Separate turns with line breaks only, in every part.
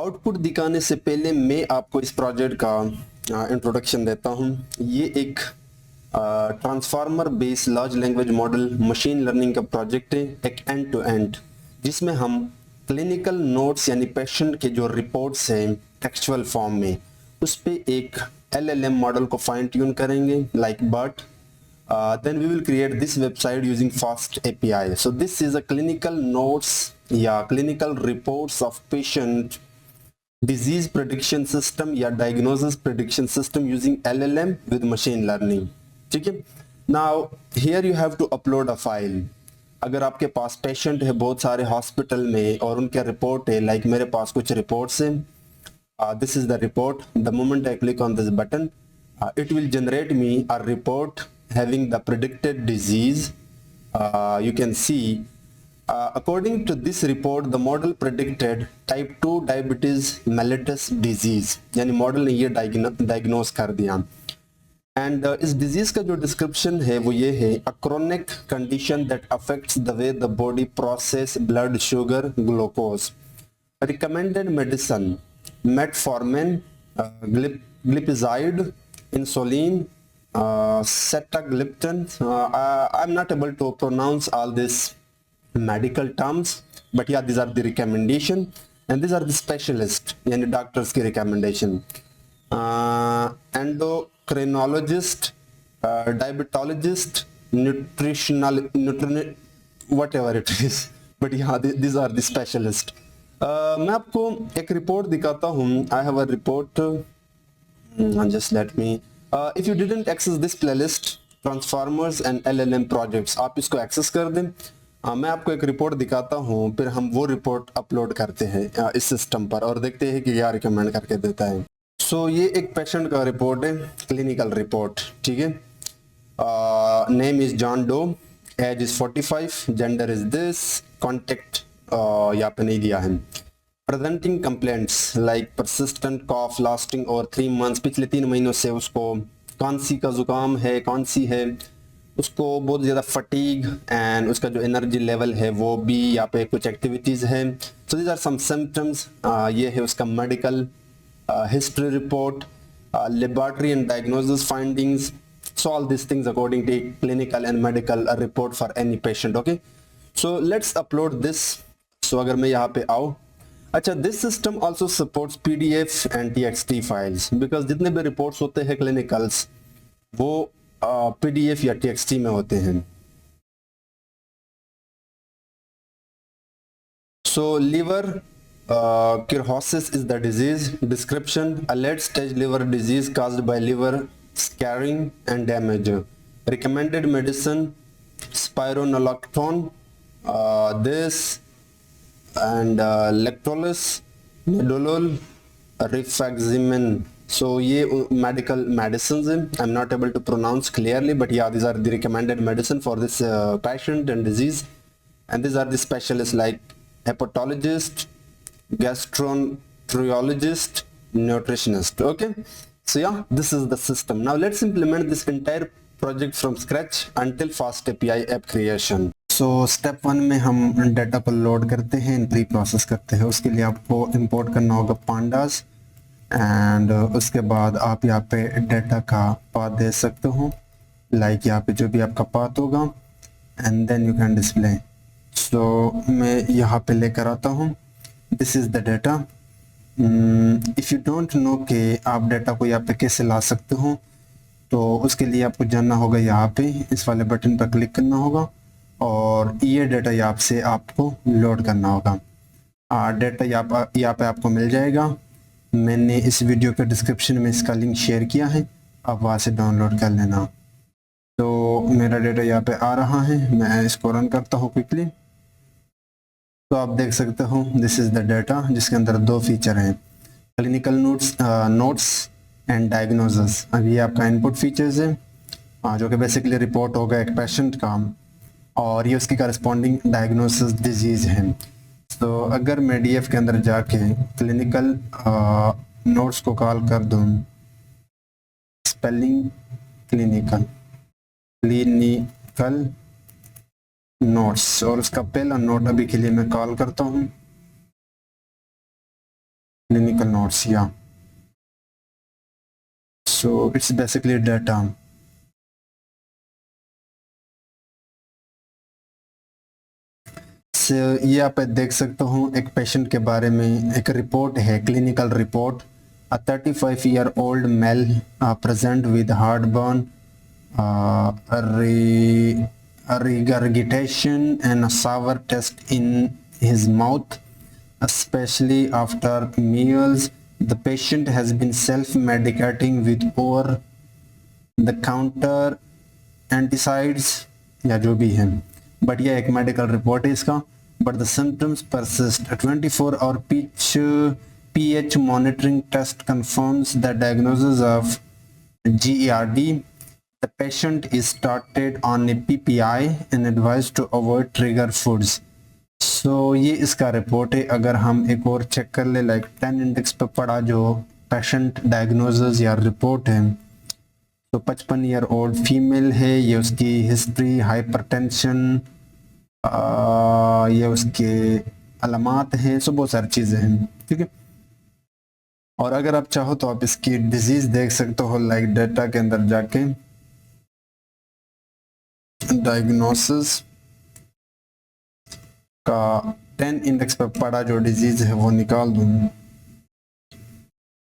Output दिखाने से पहले मैं आपको इस प्रोजेक्ट का इंट्रोडक्शन देता हूं। ये एक transformer based large language model machine learning का प्रोजेक्ट है, एक एंड टू एंड, जिसमें हम क्लिनिकल नोट्स यानी पेशेंट के जो रिपोर्ट्स हैं टेक्सचुअल फॉर्म में, उस पे एक LLM मॉडल को फाइन ट्यून करेंगे like but then we will create this website using fast API. So this is a clinical notes या clinical reports of patient disease prediction system या diagnosis prediction system using LLM with machine learning. ठीक है। Now here you have to upload a file. अगर आपके पास patient है बहुत सारे hospital में और उनके रिपोर्ट है, लाइक मेरे पास कुछ रिपोर्ट्स हैं, this is the report. The moment I click on this button, it will generate me a report having the predicted disease. You can see according to this report the model predicted type 2 diabetes mellitus disease, यानी model ने ये diagnose कर दिया। And इस disease का जो description है वो ये है, अ chronic condition that affects the way the body process blood sugar glucose, recommended medicine metformin, glipizide, insulin, sitagliptin. I'm not able to pronounce all these medical terms, but yeah, these are the recommendation and these are the specialist yani doctors ki recommendation. Endocrinologist, diabetologist, whatever it is, but yeah, these are the specialist. मैं आपको एक report दिखाता हूँ। I have a report, just let me, if you didn't access this playlist transformers and LLM projects, आप इसको access कर दें। मैं आपको एक रिपोर्ट दिखाता हूँ, फिर हम वो रिपोर्ट अपलोड करते हैं इस सिस्टम पर और देखते हैं कि क्या रिकमेंड करके देता है। सो ये एक पेशेंट का रिपोर्ट है, क्लिनिकल रिपोर्ट, ठीक है। Name is John Doe, age is 45, gender is this, contact यहाँ पे नहीं दिया है। Presenting complaints like persistent cough lasting और 3 मंथ्स, पिछले 3 महीनों से उसको खांसी का जुकाम है, कौन-सी है, उसको बहुत ज़्यादा फटीग एंड उसका जो एनर्जी लेवल है वो भी, यहाँ पे कुछ एक्टिविटीज़ है। So these are some symptoms. ये है उसका medical history report, laboratory and diagnosis findings, so all this things according to clinical and medical report for any patient. Okay, so let's upload this. So अगर मैं यहाँ पे आऊँ, अच्छा, this system also supports PDF and TXT files, because जितने भी reports होते हैं क्लिनिकल्स वो PDF या TXT में होते हैं। सो liver cirrhosis is the disease description, a late stage liver disease caused by liver scarring and damage, recommended medicine spironolactone, this and Lectrolis, Nedolol, Rifaximin. So ये medical medicines हैं. I'm not able to pronounce clearly, but yeah, these are the recommended medicine for this patient and disease. And these are the specialists like hepatologist, gastroenterologist, nutritionist. Okay, so yeah, this is the system. Now let's implement this entire project from scratch until fast API app creation. So step 1 में हम data को load करते हैं, pre process करते हैं। उसके लिए आपको इंपोर्ट करना होगा पांडास, एंड उसके बाद आप यहाँ पे डाटा का पाथ दे सकते हो, लाइक यहाँ पे जो भी आपका पाथ होगा, and then you can display. So मैं यहाँ पे लेकर आता हूँ, this is the data. If you don't know कि आप डाटा को यहाँ पे कैसे ला सकते हो, तो उसके लिए आपको जाना होगा यहाँ पे, इस वाले बटन पर क्लिक करना होगा और ये डाटा यहाँ से आपको लोड करना होगा। डाटा यहाँ पे आपको मिल जाएगा। मैंने इस वीडियो के डिस्क्रिप्शन में इसका लिंक शेयर किया है, आप वहाँ से डाउनलोड कर लेना। तो मेरा डाटा यहाँ पे आ रहा है, मैं इसको रन करता हूँ क्विकली। तो आप देख सकते हो, दिस इज़ द डाटा, जिसके अंदर 2 फीचर हैं, क्लिनिकल नोट्स एंड डायग्नोसिस। अब ये आपका इनपुट फीचर्स है, जो कि बेसिकली रिपोर्ट होगा एक पेशेंट का, और ये उसकी करस्पॉन्डिंग डायग्नोसिस डिजीज़ है। तो अगर मैं DF के अंदर जाके क्लिनिकल नोट्स को कॉल कर दूँ, स्पेलिंग क्लिनिकल नोट्स, और उसका पहला नोट अभी के लिए मैं कॉल करता हूँ, clinical notes, yeah. So it's basically data. So ये आप देख सकते हो एक पेशेंट के बारे में एक रिपोर्ट है, clinical report. A 35-year-old male present with heartburn, regurgitation and a sour taste in his mouth, especially after meals. The patient has been self-medicating with over-the-counter anticides या जो भी है, बट ये एक मेडिकल रिपोर्ट है इसका. But the symptoms persist. 24-hour pH monitoring test confirms the diagnosis of GERD. The patient is started on a PPI and advised to avoid trigger foods. So ये इसका रिपोर्ट है. अगर हम एक और चेक कर ले, लाइक 10 इंडेक्स पे पड़ा जो पेशेंट डायग्नोसिस या रिपोर्ट है, तो 55-year-old फीमेल है. ये उसकी हिस्ट्री, हाइपरटेंशन, ये उसके अलामात हैं, सब बहुत सारी चीज़ें हैं, ठीक है. और अगर आप चाहो तो आप इसकी डिजीज देख सकते हो, लाइक डेटा के अंदर जाके डायग्नोसिस का 10 इंडेक्स पर पड़ा जो डिजीज है वो निकाल दूँ.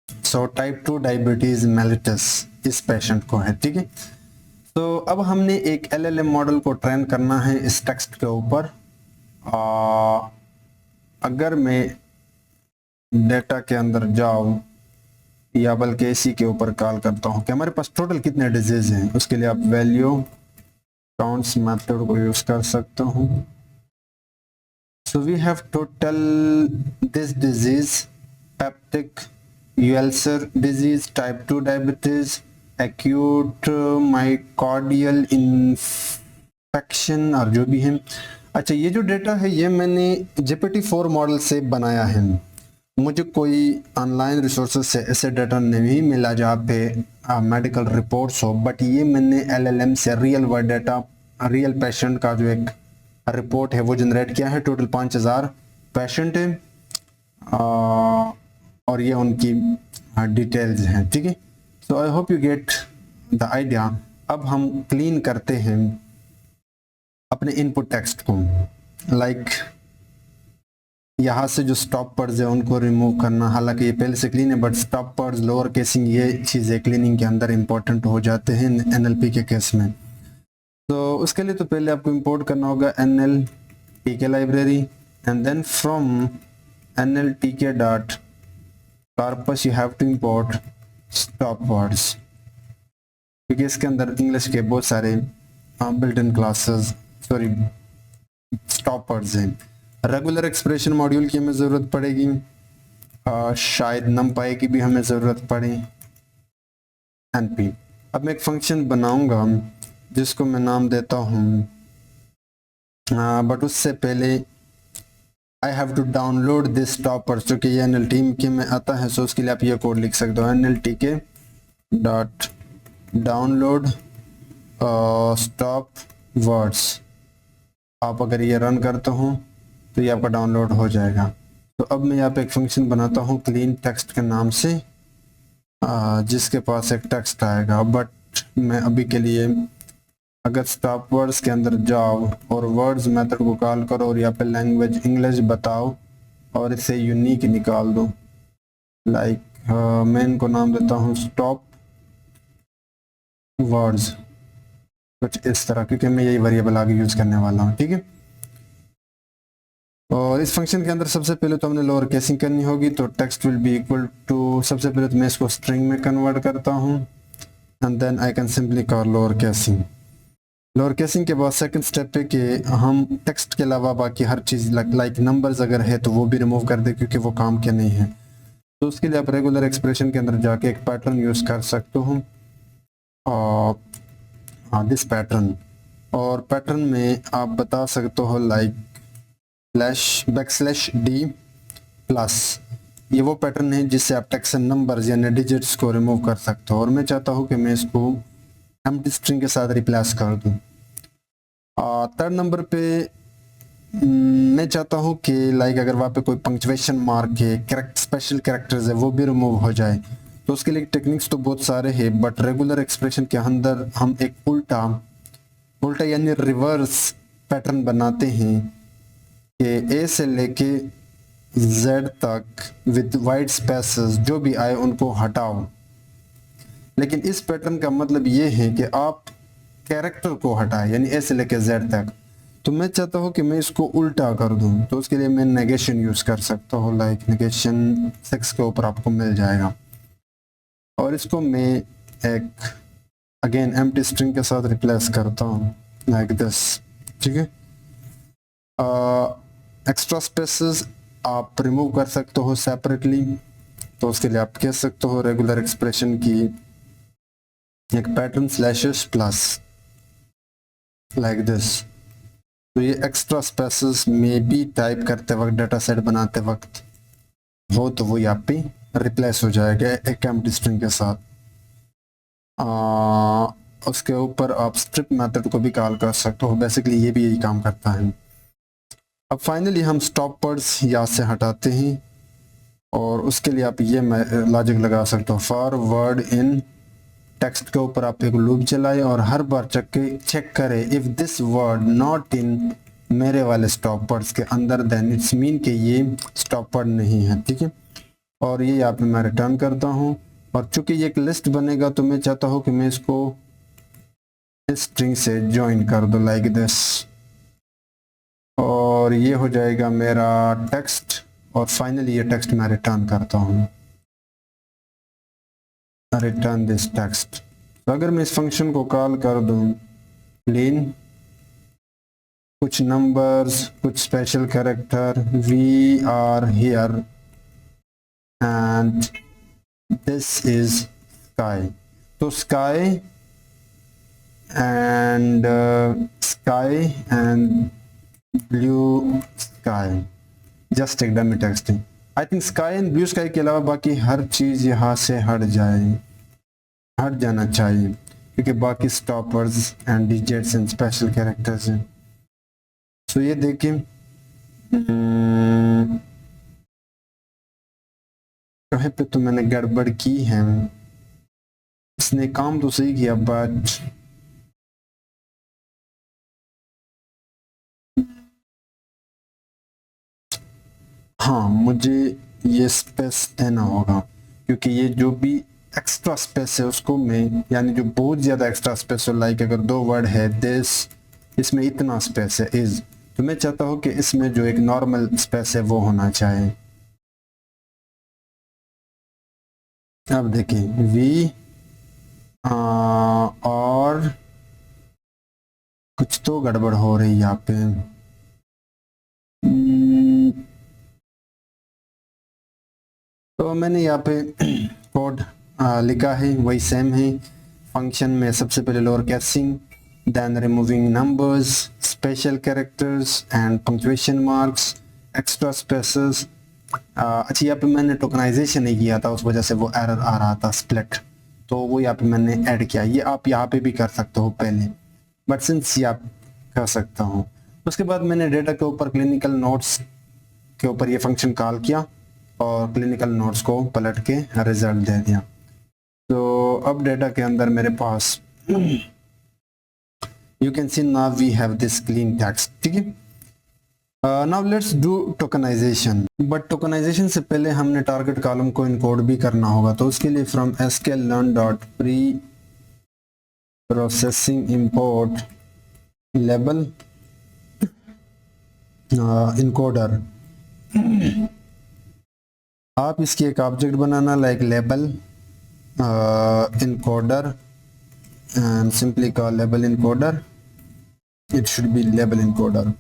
सो टाइप 2 डायबिटीज मेलिटस इस पेशेंट को है, ठीक है. तो अब हमने एक LLM मॉडल को ट्रेन करना है इस टेक्स्ट के ऊपर. अगर मैं डेटा के अंदर जाऊं या बल्कि इसी के ऊपर कॉल करता हूं कि हमारे पास टोटल कितने डिजीज हैं, उसके लिए आप वैल्यू काउंट्स मेथड को यूज कर सकते हो. So we have total this disease, peptic ulcer disease, type 2 diabetes, acute myocardial infection और जो भी है. अच्छा, ये जो डेटा है ये मैंने GPT-4 मॉडल से बनाया है. मुझे कोई ऑनलाइन रिसोर्सेज से ऐसे डाटा नहीं मिला जहाँ पे मेडिकल रिपोर्ट्स हो, बट ये मैंने LLM से real world data, real patient का जो एक रिपोर्ट है वो जनरेट किया है. टोटल 5000 पेशेंट है और ये उनकी डिटेल्स हैं, ठीक है. So I hope you get the idea. अब हम क्लीन करते हैं अपने इनपुट टेक्स्ट को. लाइक यहाँ से जो स्टॉप वर्ड्स है उनको रिमूव करना, हालांकि ये पहले से क्लीन है, but stop words, lower casing, ये चीज़ें क्लीनिंग के अंदर इंपॉर्टेंट हो जाते हैं NLP के केस में. तो उसके लिए तो पहले आपको इंपोर्ट करना होगा NLTK library, and then from NLTK dot corpus you have to import stop words, क्योंकि इसके अंदर इंग्लिश के बहुत सारे built in classes, sorry stop words हैं. रेगुलर एक्सप्रेशन मॉड्यूल की हमें ज़रूरत पड़ेगी, शायद NumPy की भी हमें ज़रूरत पड़े, NP. अब मैं एक फंक्शन बनाऊंगा जिसको मैं नाम देता हूँ, बट उससे पहले I have to download this stoppers, जो कि ये NLTK में आता है. सो उसके लिए आप ये कोड लिख सकते हो, NLTK dot download stop words. आप अगर ये रन करते हो तो ये आपका डाउनलोड हो जाएगा. तो अब मैं यहाँ पे एक फंक्शन बनाता हूँ क्लीन टेक्स्ट के नाम से, जिसके पास एक टेक्स्ट आएगा. बट मैं अभी के लिए अगर स्टॉप वर्ड्स के अंदर जाओ और वर्ड्स मेथड को कॉल करो और यहाँ पे लैंग्वेज इंग्लिश बताओ और इसे यूनिक निकाल दो. लाइक मैं इनको नाम देता हूँ स्टॉप वर्ड्स, कुछ इस तरह, क्योंकि मैं यही वेरिएबल आगे यूज करने वाला हूँ, ठीक है. और इस फंक्शन के अंदर सबसे पहले तो हमने लोअर केसिंग करनी होगी. तो text will be equal to, सबसे पहले तो मैं इसको स्ट्रिंग में कन्वर्ट करता हूँ, and then I can simply call lower casing. Lower casing के बाद सेकंड स्टेप पे कि हम टेक्स्ट के अलावा बाकी हर चीज़ लाइक नंबर्स अगर है तो वो भी रिमूव कर दे, क्योंकि वो काम के नहीं है. तो उसके लिए आप रेगुलर एक्सप्रेशन के अंदर जाके एक पैटर्न यूज़ कर सकते हो, दिस पैटर्न. और पैटर्न में आप बता सकते हो लाइक /D प्लस. ये वो पैटर्न है जिससे आप टेक्स्ट एंड नंबर्स यानी डिजिट्स को रिमूव कर सकते हो. और मैं चाहता हूँ कि मैं इसको एम्प्टी स्ट्रिंग के साथ रिप्लेस कर दूँ. थर्ड नंबर पे मैं चाहता हूँ कि लाइक अगर वहाँ पे कोई पंक्चुएशन मार्क है, करेक्ट स्पेशल कैरेक्टर्स है, वो भी रिमूव हो जाए। तो उसके लिए टेक्निक्स तो बहुत सारे हैं, बट रेगुलर एक्सप्रेशन के अंदर हम एक उल्टा उल्टा यानी रिवर्स पैटर्न बनाते हैं कि ए से लेके जेड तक विद वाइड स्पेसेस जो भी आए उनको हटाओ। लेकिन इस पैटर्न का मतलब ये है कि आप कैरेक्टर को हटाए, यानी ए से लेके जेड तक। तो मैं चाहता हूँ कि मैं इसको उल्टा कर दूं, तो उसके लिए मैं नेगेशन यूज कर सकता हूँ, लाइक नेगेशन 6 के ऊपर आपको मिल जाएगा। और इसको मैं एक अगेन एम्प्टी स्ट्रिंग के साथ रिप्लेस करता हूँ लाइक दिस, ठीक है। एक्स्ट्रा स्पेसेस आप रिमूव कर सकते हो सेपरेटली, तो उसके लिए आप कह सकते हो रेगुलर एक्सप्रेशन की एक pattern slashes plus like this. तो ये एक्स्ट्रा स्पेसेस में भी टाइप करते वक्त, डाटा सेट बनाते वक्त हो, तो वो यहाँ पे रिप्लेस हो जाएगा एक एम्प्टी स्ट्रिंग के साथ। उसके ऊपर आप स्ट्रिप मेथड को भी कॉल कर सकते हो, बेसिकली ये भी यही काम करता है। अब फाइनली हम स्टॉपर्स यहाँ से हटाते हैं, और उसके लिए आप ये लॉजिक लगा सकते हो, फॉर वर्ड इन टेक्स्ट के ऊपर आप एक लूप चलाए और हर बार चेक करें if this word not in मेरे वाले स्टॉपर्स के अंदर, देन इट्स मीन कि ये स्टॉपर नहीं है, ठीक है। और ये यहाँ पे मैं रिटर्न करता हूँ, और चूंकि ये एक लिस्ट बनेगा तो मैं चाहता हूँ कि मैं इसको इस स्ट्रिंग से ज्वाइन कर दूँ लाइक दिस, और ये हो जाएगा मेरा टेक्स्ट। और फाइनली ये टेक्स्ट मैं रिटर्न करता हूँ, रिटर्न दिस टेक्स्ट। तो अगर मैं इस फंक्शन को कॉल कर दूं लेन कुछ नंबर्स कुछ special character, we are here and this is sky, तो sky and blue sky, just एक डमी टेक्स्ट है। I think sky and blue sky के अलावा बाकी हर चीज यहाँ से हट जाना चाहिए, क्योंकि बाकी stoppers and digits and special characters हैं। सो ये देखिए, कहीं पे तो मैंने गड़बड़ की है, इसने काम तो सही किया बट हाँ, मुझे ये स्पेस देना होगा, क्योंकि ये जो भी एक्स्ट्रा स्पेस है उसको मैं, यानी जो बहुत ज़्यादा एक्स्ट्रा स्पेस हो, लाइक अगर 2 वर्ड है दिस, इसमें इतना स्पेस है इज, तो मैं चाहता हूँ कि इसमें जो एक नॉर्मल स्पेस है वो होना चाहिए। अब देखिए वी और कुछ तो गड़बड़ हो रही है यहाँ पे। तो मैंने यहाँ पे कोड लिखा है, वही सेम है। फंक्शन में सबसे पहले lower casing, then removing numbers, special characters and punctuation marks, extra spaces. अच्छा, यहाँ पे मैंने टोकनाइजेशन नहीं किया था, उस वजह से वो एरर आ रहा था स्प्लिट, तो वो यहाँ पे मैंने ऐड किया। ये आप यहाँ पे भी कर सकते हो पहले, बट सिंस ये आप कर सकता हूँ। उसके बाद मैंने डेटा के ऊपर क्लिनिकल नोट्स के ऊपर ये फंक्शन कॉल किया और क्लिनिकल नोट्स को पलट के रिजल्ट दे दिया। तो अब डेटा के अंदर मेरे पास you can see now we have this clean text, ठीक है। Now let's do tokenization, but tokenization से पहले हमने टारगेट कॉलम को इनकोड भी करना होगा। तो उसके लिए from sklearn dot pre processing import label encoder. आप इसकी एक object banana like label encoder and simply call label encoder. It should be label encoder,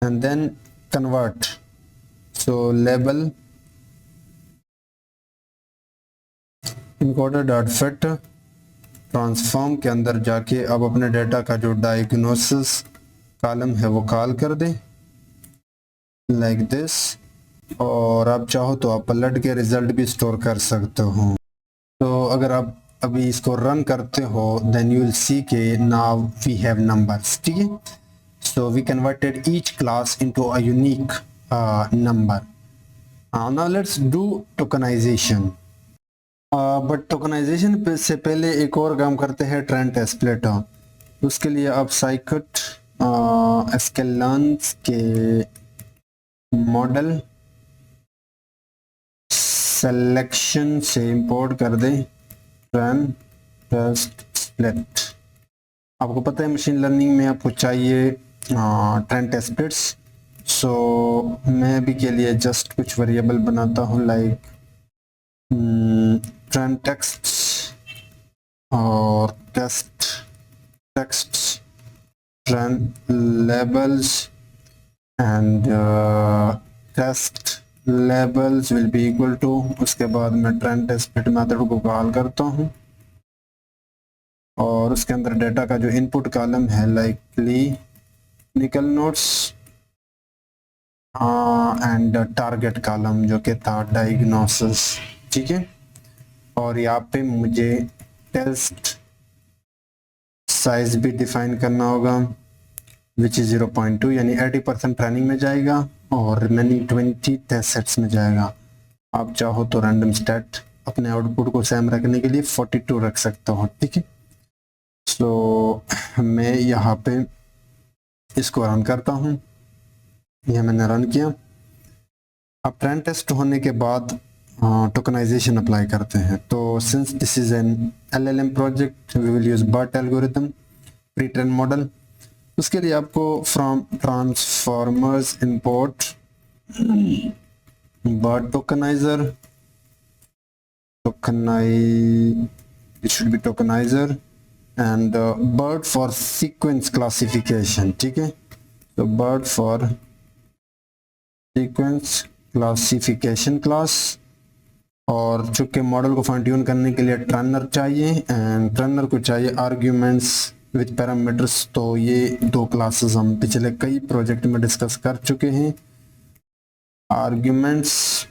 and then convert. So label encoder dot fit transform के अंदर जाके अब अपने data का जो डायग्नोसिस कॉलम है वो कॉल कर दें लाइक दिस, और आप चाहो तो आप पलट के रिजल्ट भी स्टोर कर सकते हो। तो अगर आप अभी इसको रन करते हो देन यू विल सी के नाउ वी हैव नंबर्स, ठीक है। So we converted each class into a unique number. Now let's do tokenization. But tokenization से पहले एक और काम करते हैं, ट्रेंड टेस्पलेटर। उसके लिए आप साइकिट स्केलेंस के मॉडल सिलेक्शन से इंपोर्ट कर दें ट्रेंड टेस्पलेट। आपको पता है मशीन लर्निंग में आपको चाहिए ट्रेंड टेस्पलेट्स। सो मैं अभी के लिए जस्ट कुछ वेरिएबल बनाता हूँ, लाइक ट्रेंड टेक्स्ट और text trend labels and text labels will be equal to. उसके बाद मैं ट्रेंड टेस्पलेट मेथड को कॉल करता हूँ और उसके अंदर डेटा का जो इनपुट कॉलम है, like clinical notes and target column जो कि था डायग्नोसिस, ठीक है। और यहाँ पे मुझे टेस्ट साइज भी डिफाइन करना होगा विच इज 0.2, यानी 80% ट्रेनिंग में जाएगा और रिमेनिंग 20 टेस्ट सेट्स में जाएगा। आप चाहो तो रैंडम स्टैट अपने आउटपुट को सेम रखने के लिए 42 रख सकता हूँ, ठीक है। सो मैं यहाँ पे इसको रन करता हूँ। यह मैंने रन किया। अब ट्रेंड टेस्ट होने के बाद टोकनाइजेशन अप्लाई करते हैं। तो since this is an LLM project we will use BERT algorithm pre train model. उसके लिए आपको from transformers import BERT tokenizer, it should be tokenizer and BERT for sequence classification, ठीक है। तो BERT for sequence classification class. और चूंकि model को fine tune करने के लिए ट्रेनर चाहिए एंड ट्रेनर को चाहिए आर्ग्यूमेंट्स विद पैरामीटर्स। तो ये दो क्लासेस हम पिछले कई प्रोजेक्ट में डिस्कस कर चुके हैं। Arguments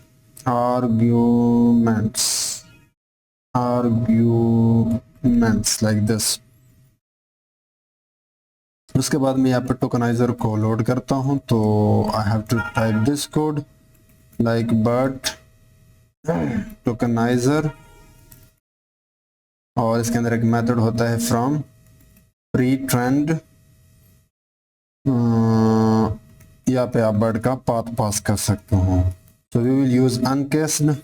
like this. उसके बाद मैं यहाँ पर टोकनाइजर को लोड करता हूँ। तो I have to type this code like BERT tokenizer और इसके अंदर एक मेथड होता है फ्रॉम प्री ट्रेंड। यहाँ पे आप BERT का पाथ पास कर सकते हो। तो वी विल यूज अनकेस्ड।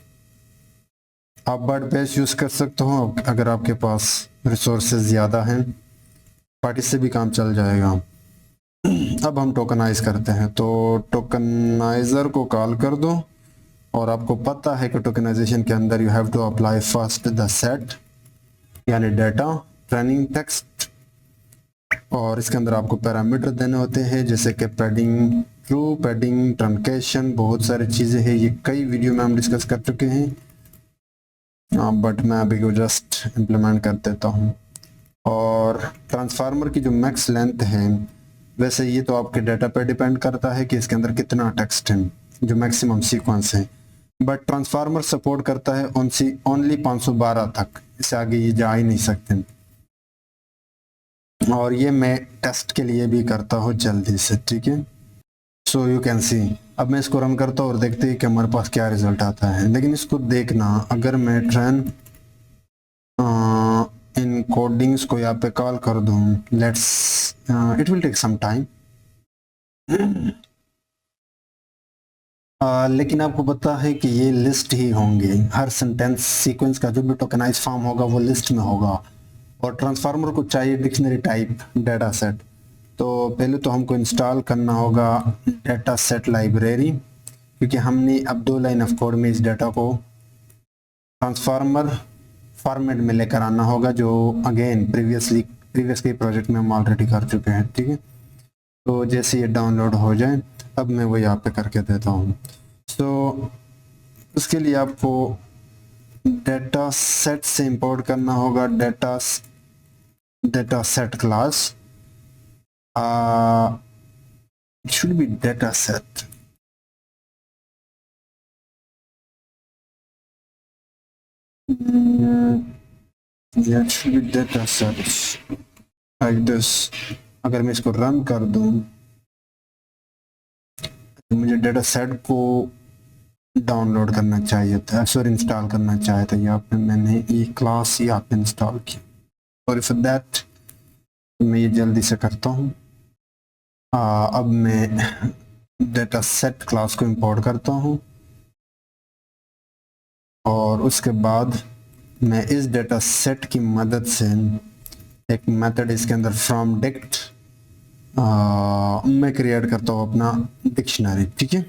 आप BERT बेस यूज कर सकते हो अगर आपके पास रिसोर्सेज ज़्यादा हैं, पार्टी से भी काम चल जाएगा। अब हम टोकनाइज करते हैं। तो टोकनाइजर को कॉल कर दो और आपको पता है कि टोकनाइजेशन के अंदर you have to apply first the set यानी डेटा ट्रेनिंग टेक्स्ट, और इसके अंदर आपको पैरामीटर देने होते हैं जैसे कि पैडिंग ट्रू, पैडिंग, ट्रंकेशन, बहुत सारी चीज़ें हैं। ये कई वीडियो में हम डिस्कस कर चुके हैं, बट मैं अभी को जस्ट इम्प्लीमेंट कर देता हूँ। और ट्रांसफार्मर की जो मैक्स लेंथ है, वैसे ये तो आपके डाटा पे डिपेंड करता है कि इसके अंदर कितना टेक्स्ट है, जो मैक्सिमम सीक्वेंस है। बट ट्रांसफार्मर सपोर्ट करता है ओनली 512 तक, इससे आगे ये जा ही नहीं सकते। और ये मैं टेस्ट के लिए भी करता हूँ जल्दी से, ठीक है। सो यू कैन सी। अब मैं इसको रन करता हूँ और देखते हैं कि हमारे पास क्या रिजल्ट आता है। लेकिन इसको देखना, अगर मैं ट्रेन इन कोडिंग्स को यहाँ पे कॉल कर दूँ, let's it will take some time. लेकिन आपको पता है कि ये लिस्ट ही होंगे। हर सेंटेंस सीक्वेंस का जो भी टोकनाइज फॉर्म होगा वो लिस्ट में होगा। और ट्रांसफार्मर को चाहिए डिक्शनरी टाइप डेटा सेट। तो पहले तो हमको इंस्टॉल करना होगा डेटा सेट लाइब्रेरी, क्योंकि हमने अब 2 लाइन ऑफ कोड में इस डेटा को ट्रांसफार्मर फॉर्मेट में लेकर आना होगा, जो अगेन प्रीवियस के प्रोजेक्ट में हम ऑलरेडी कर चुके हैं, ठीक है। तो जैसे ये डाउनलोड हो जाए, अब मैं वो यहाँ पे करके देता हूँ। तो उसके लिए आपको डेटा सेट से इंपोर्ट करना होगा data set class. it should be data set. Yeah, it should be data sets like this. अगर मैं इसको रन कर दूं मुझे डेटा सेट को डाउनलोड करना चाहिए था, सॉरी इंस्टॉल करना चाहिए था। यहाँ पे मैंने ये क्लास यहाँ पे इंस्टॉल किया, सॉरी फॉर दैट। मैं ये जल्दी से करता हूँ। अब मैं डेटा सेट क्लास को इंपोर्ट करता हूँ और उसके बाद मैं इस डेटा सेट की मदद से एक मेथड इसके अंदर फ्रॉम डिक्ट मैं क्रिएट करता हूँ अपना डिक्शनरी। ठीक है,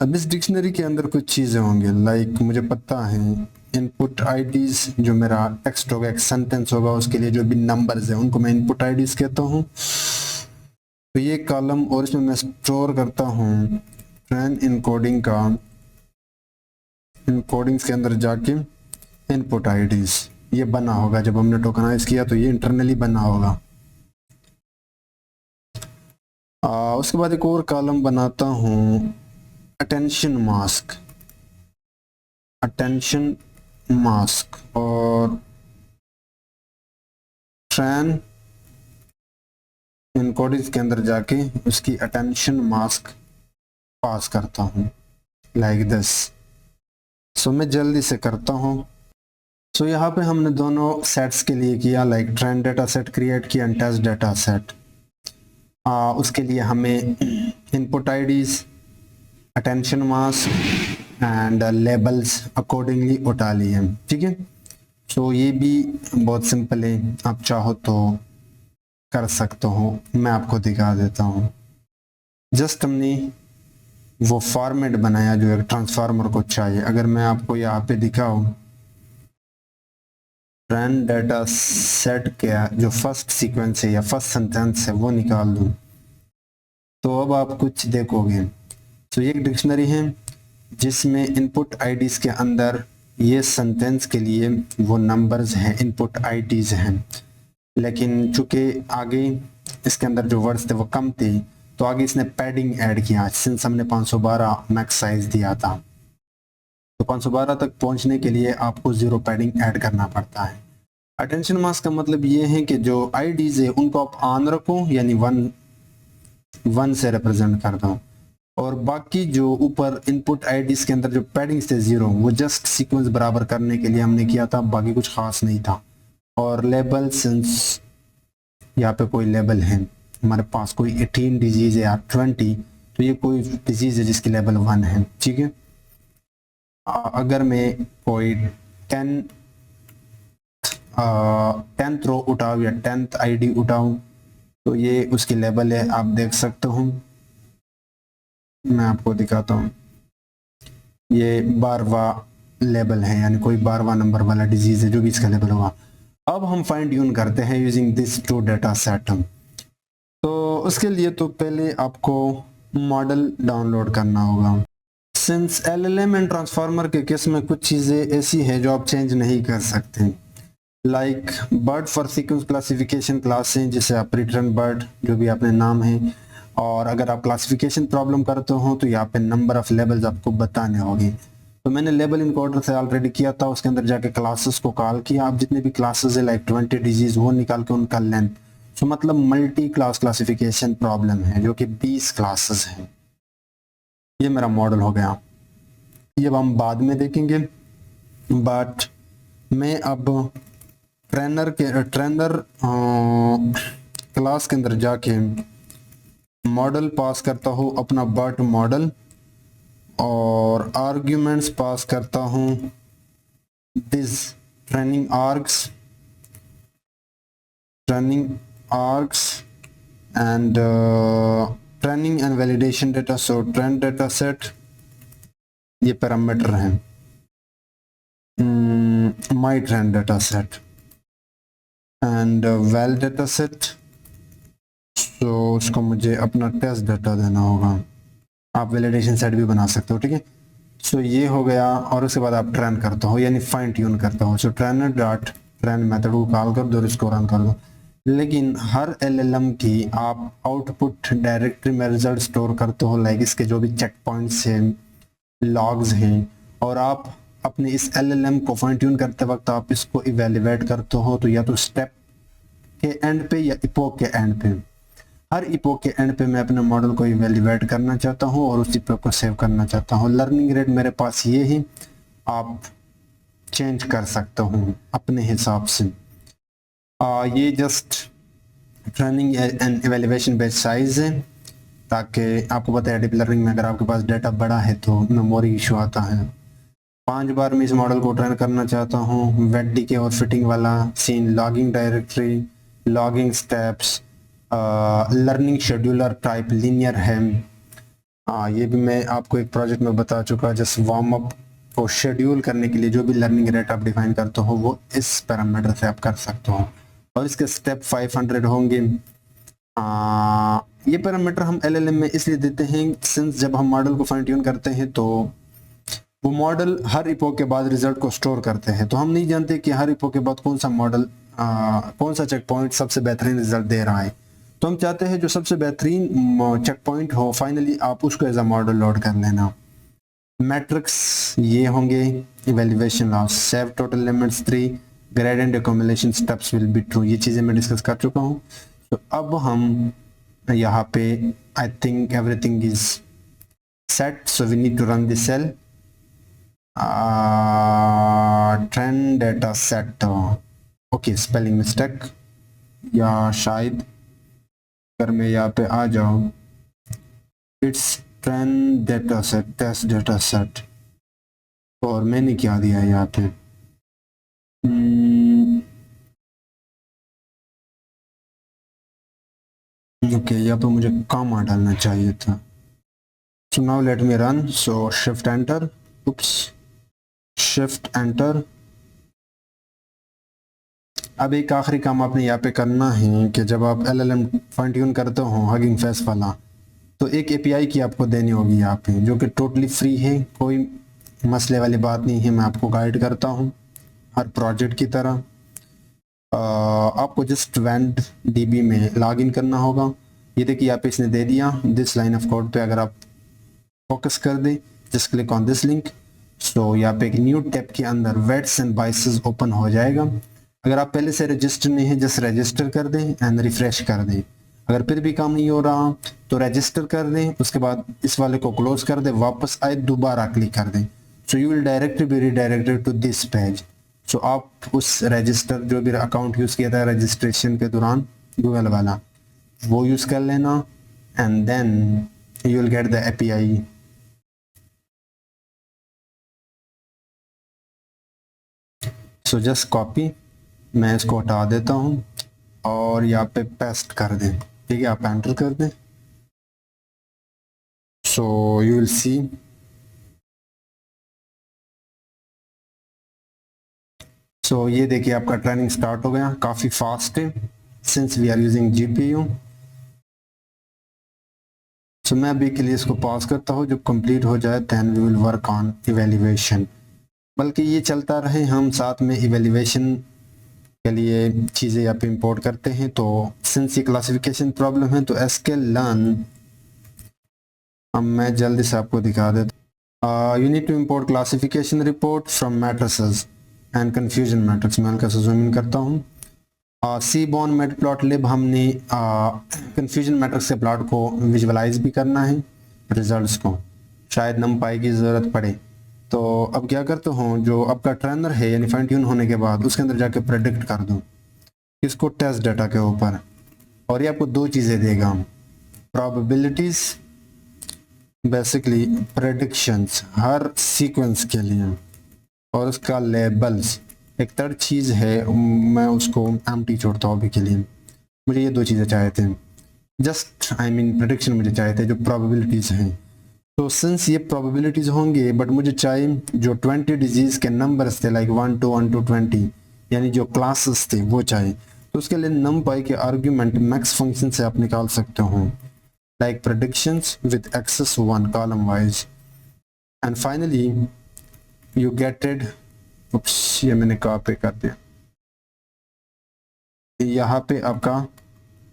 अब इस डिक्शनरी के अंदर कुछ चीज़ें होंगी, लाइक मुझे पता है इनपुट आईडीज, जो मेरा टेक्स्ट होगा, एक सेंटेंस होगा, उसके लिए जो भी नंबर्स है उनको मैं इनपुट आईडीज कहता हूँ। तो ये कॉलम, और इसमें मैं स्टोर करता हूँ ट्रेन इनकोडिंग का, इनकोडिंग्स के अंदर जाके इनपुट आईडीज ये बना होगा। जब हमने टोकनाइज किया तो ये इंटरनली बना होगा। उसके बाद एक और कॉलम बनाता हूँ अटेंशन मास्क, अटेंशन मास्क, और ट्रेन इनकोडिंग्स के अंदर जाके उसकी अटेंशन मास्क पास करता हूँ लाइक दिस। सो मैं जल्दी से करता हूँ। सो यहाँ पे हमने दोनों सेट्स के लिए किया, like train data set create किया एंड टेस्ट डेटा सेट। उसके लिए हमें input IDs, attention mask and labels accordingly उठा लिए। ठीक है, सो ये भी बहुत सिंपल है, आप चाहो तो कर सकते हो। मैं आपको दिखा देता हूँ। जस्ट हमने वो फॉर्मेट बनाया जो एक ट्रांसफार्मर को चाहिए। अगर मैं आपको यहाँ पे दिखाऊँ, ट्रेन डेटा सेट का जो फर्स्ट सीक्वेंस है या फर्स्ट सेंटेंस है वो निकाल दूँ, तो अब आप कुछ देखोगे। तो ये एक डिक्शनरी है जिसमें इनपुट आईडीज के अंदर ये सेंटेंस के लिए वो नंबर्स हैं, इनपुट आईडीज हैं। लेकिन चूंकि आगे इसके अंदर जो वर्ड्स थे वो कम थे, तो आगे इसने पैडिंग ऐड किया। सिंस हमने 512 मैक्स साइज दिया था, तो 512 तक पहुंचने के लिए आपको 0 पैडिंग ऐड करना पड़ता है। अटेंशन मास्क का मतलब ये है कि जो आईडीज है उनको आप ऑन रखो, यानी 1 से रिप्रेजेंट कर दो, और बाकी जो ऊपर इनपुट आईडीज के अंदर जो पैडिंग्स थे 0, वो जस्ट सीक्वेंस बराबर करने के लिए हमने किया था, बाकी कुछ खास नहीं था। और लेबल, सिंस यहाँ पे कोई लेबल है हमारे पास, कोई 18 डिजीज है या 20, तो ये कोई डिजीज है जिसकी लेवल 1 है। ठीक है, अगर मैं कोई 10th रो उठाऊँ या 10th आईडी उठाऊँ, तो ये उसकी लेवल है, आप देख सकते हो। मैं आपको दिखाता हूँ, ये 12वां लेवल है, यानी कोई 12वां नंबर वाला डिजीज है जो भी इसका लेवल होगा। अब हम फाइन ट्यून करते हैं यूजिंग दिस 2 डेटा सेट। तो उसके लिए तो पहले आपको मॉडल डाउनलोड करना होगा। सिंस एलएलएम एंड ट्रांसफार्मर के केस में कुछ चीज़ें ऐसी हैं जो आप चेंज नहीं कर सकते, like bird for sequence classification class है, जिसे आप रिटर्न बर्ड जो भी आपने नाम है, और अगर आप क्लासिफिकेशन प्रॉब्लम करते हो तो यहाँ पे नंबर ऑफ लेवल्स आपको बताने होंगे। तो मैंने लेबल इनकोडर से ऑलरेडी किया था, उसके अंदर जाके क्लासेस को कॉल किया। आप जितने भी क्लासेस है लाइक 20 डिजीज वो निकाल के उनका लेंथ, तो मतलब मल्टी क्लास क्लासिफिकेशन प्रॉब्लम है जो कि 20 क्लासेस हैं। ये मेरा मॉडल हो गया, ये अब हम बाद में देखेंगे। बट मैं अब ट्रेनर क्लास के अंदर जाके मॉडल पास करता हूँ, अपना बर्ट मॉडल, और आर्ग्यूमेंट्स पास करता हूँ this training args and training and validation data. So train data set ये पैरामीटर हैं, my train data set and val data set. तो उसको मुझे अपना टेस्ट डाटा देना होगा, आप वैलिडेशन सेट भी बना सकते हो। ठीक है, सो ये हो गया, और उसके बाद आप ट्रेन करते हो, यानी फाइन ट्यून करते हो। सो ट्रेनर डॉट ट्रेन मेथड को कॉल कर दो और इसको रन कर दो। लेकिन हर एलएलएम की आप आउटपुट डायरेक्टरी में रिजल्ट स्टोर करते हो, लाइक इसके जो भी चेक पॉइंट्स हैं, लॉग्स हैं, और आप अपने इस एलएलएम को फाइन ट्यून करते वक्त आप इसको इवेल्युएट करते हो, तो या तो स्टेप के एंड पे या इपोक के एंड पे। हर इपोक के एंड पे मैं अपने मॉडल को इवेल्युएट करना चाहता हूँ और उस इपोक को सेव करना चाहता हूँ। लर्निंग रेट मेरे पास ये है, आप चेंज कर सकता हूँ अपने हिसाब से। ये just training and evaluation based size है, ताकि आपको पता है डीप लर्निंग में अगर आपके पास डाटा बड़ा है तो मेमोरी इशू आता है। 5 बार मैं इस मॉडल को ट्रेन करना चाहता हूँ। वेट डी के और फिटिंग वाला scene, logging directory, logging steps, learning scheduler type linear है। ये भी मैं आपको एक प्रोजेक्ट में बता चुका। जस्ट वार्म अप को शेड्यूल करने के लिए जो भी लर्निंग रेट आप डिफाइन करते हो वो इस पैरामीटर से आप कर सकते हो, और इसके स्टेप 500 होंगे। ये पैरामीटर हम एलएलएम में इसलिए देते हैं सिंस जब हम मॉडल को फाइन ट्यून करते हैं तो वो मॉडल हर इपोक के बाद रिजल्ट को स्टोर करते हैं, तो हम नहीं जानते कि हर इपोक के बाद कौन सा मॉडल कौन सा चेक पॉइंट सबसे बेहतरीन रिजल्ट दे रहा है। तो हम चाहते हैं जो सबसे बेहतरीन चेक पॉइंट हो फाइनली आप उसको एज अ मॉडल लोड कर लेना। मैट्रिक्स ये होंगे, evaluation loss, save total limits 3, gradient accumulation steps will be true. ये चीज़ें मैं डिस्कस कर चुका हूँ। तो अब हम यहाँ पे I think everything is set, so we need to run the cell. Trend data set, okay spelling mistake, या शायद अगर मैं यहाँ पे आ जाऊँ it's trend data set, test data set, और मैंने क्या दिया है यहाँ पे ओके यहाँ पे मुझे कॉमा डालना चाहिए था। So now let me run, so shift enter, oops shift enter. अब एक आखिरी काम आपने यहाँ पे करना है कि जब आप एलएलएम फाइन ट्यून करते हो हगिंग फेस वाला, तो एक एपीआई की आपको देनी होगी यहाँ पे, जो कि टोटली फ्री है, कोई मसले वाली बात नहीं है। मैं आपको गाइड करता हूँ हर प्रोजेक्ट की तरह। आपको जस्ट वेंट डीबी में लॉगिन करना होगा। ये देखिए यहाँ पे इसने दे दिया दिस लाइन ऑफ कोड पे, अगर आप फोकस कर दें just click on this link, so यहाँ पे एक न्यू टैब के अंदर वेट्स एंड बाइसेस ओपन हो जाएगा। अगर आप पहले से रजिस्टर नहीं है जस्ट रजिस्टर कर दें एंड रिफ्रेश कर दें। अगर फिर भी काम नहीं हो रहा तो रजिस्टर कर दें, उसके बाद इस वाले को क्लोज कर दें, वापस आए दोबारा क्लिक कर दें, so you will directly be redirected to this page. So आप उस रजिस्टर जो भी अकाउंट यूज़ किया था रजिस्ट्रेशन के दौरान गूगल वाला, वो यूज़ कर लेना and then you will get the API. So just copy, मैं इसको हटा देता हूँ और यहाँ पे पेस्ट कर दें, ठीक है, आप एंटर कर दें। So you will see so ये देखिए आपका ट्रेनिंग स्टार्ट हो गया, काफ़ी फास्ट है since we are using GPU. So मैं अभी के लिए इसको पॉज करता हूँ, जब कंप्लीट हो जाए then we will work on evaluation. बल्कि ये चलता रहे, हम साथ में इवेल्युएशन के लिए चीज़ें यहाँ पे इंपोर्ट करते हैं। तो सिंस ये क्लासिफिकेशन प्रॉब्लम है तो sklearn अब मैं जल्दी से आपको दिखा देता। You need to import classification report from matrices and confusion matrix. मैं हल्का सा जूम इन करता हूँ। सीबॉर्न मैटप्लॉटलिब हमने कंफ्यूजन मैट्रिक्स के प्लॉट को विजुअलाइज भी करना है, रिजल्ट्स को, शायद नमपाई की ज़रूरत पड़े। तो अब क्या करते हो, जो आपका ट्रेनर है यानी फाइन ट्यून होने के बाद उसके अंदर जाके प्रेडिक्ट कर दो इसको टेस्ट डाटा के ऊपर, और ये आपको दो चीज़ें देगा, प्रोबेबिलिटीज़, बेसिकली प्रेडिक्शंस हर सीक्वेंस के लिए, और उसका लेबल्स। एक थर्ड चीज़ है, मैं उसको एम्प्टी छोड़ता हूँ अभी के लिए। मुझे ये दो चीज़ें चाहिए थे, जस्ट आई मीन प्रेडिक्शन मुझे चाहिए थे जो प्रोबेबिलिटीज़ हैं। तो सिंस ये प्रोबेबिलिटीज़ होंगे, बट मुझे चाहिए जो 20 डिजीज़ के नंबर्स थे लाइक 1 to 1 to 20 यानी जो क्लासेस थे वो चाहिए। तो उसके लिए numpy के आर्ग्यूमेंट मैक्स फंक्शन से आप निकाल सकते हो, like predictions with access 1 column wise, and finally you get it, उप्स ये मैंने कॉपी कर दिया, यहाँ पे आपका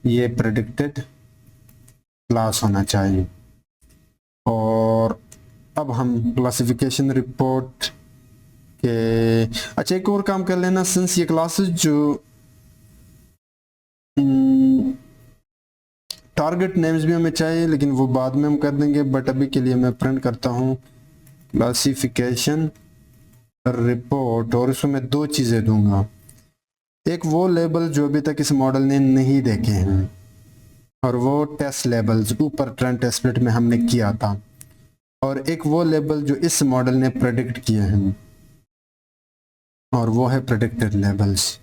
ये predicted क्लास होना चाहिए। और अब हम क्लासिफिकेशन रिपोर्ट के, अच्छा एक और काम कर लेना, सिंस ये क्लासेस जो टारगेट नेम्स भी हमें चाहिए, लेकिन वो बाद में हम कर देंगे, बट अभी के लिए मैं प्रिंट करता हूँ क्लासिफिकेशन रिपोर्ट, और इसमें मैं दो चीज़ें दूंगा। एक वो लेबल जो अभी तक इस मॉडल ने नहीं देखे हैं, और वो टेस्ट लेबल्स ऊपर ट्रेंड टेस्ट स्प्लिट में हमने किया था, और एक वो लेबल जो इस मॉडल ने प्रेडिक्ट किए हैं, और वो है प्रेडिक्टेड लेबल्स।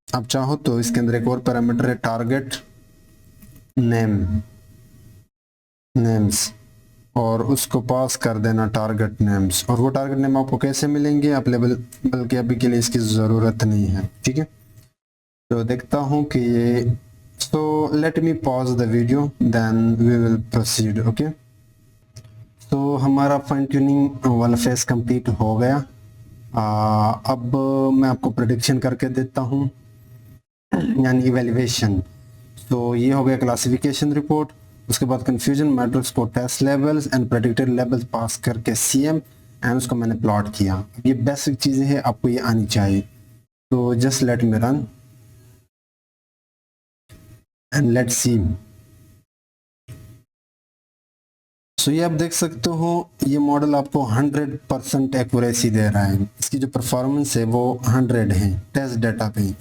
आप चाहो तो इसके अंदर एक और पैरामीटर है टारगेट नेम्स, और उसको पास कर देना टारगेट नेम्स, और वो टारगेट नेम आपको कैसे मिलेंगे आप लेबल, बल्कि अभी के लिए इसकी ज़रूरत नहीं है। ठीक है, तो देखता हूँ कि ये, so let me pause the video then we will proceed. Okay, तो हमारा फाइन ट्यूनिंग वाला फेस कंप्लीट हो गया। अब मैं आपको प्रेडिक्शन करके देता हूँ, यानी इवेल्युएशन। तो ये हो गया क्लासिफिकेशन रिपोर्ट, उसके बाद कंफ्यूजन मैट्रिक्स को test labels and predicted labels pass करके सीएम एंड उसको मैंने प्लॉट किया। ये बेसिक चीज़ें हैं, आपको ये आनी चाहिए। तो just let me run and let's see. So ये आप देख सकते हो, ये मॉडल आपको 100% एक्यूरेसी दे रहा है। इसकी जो परफॉर्मेंस है वो 100 है टेस्ट डाटा पे।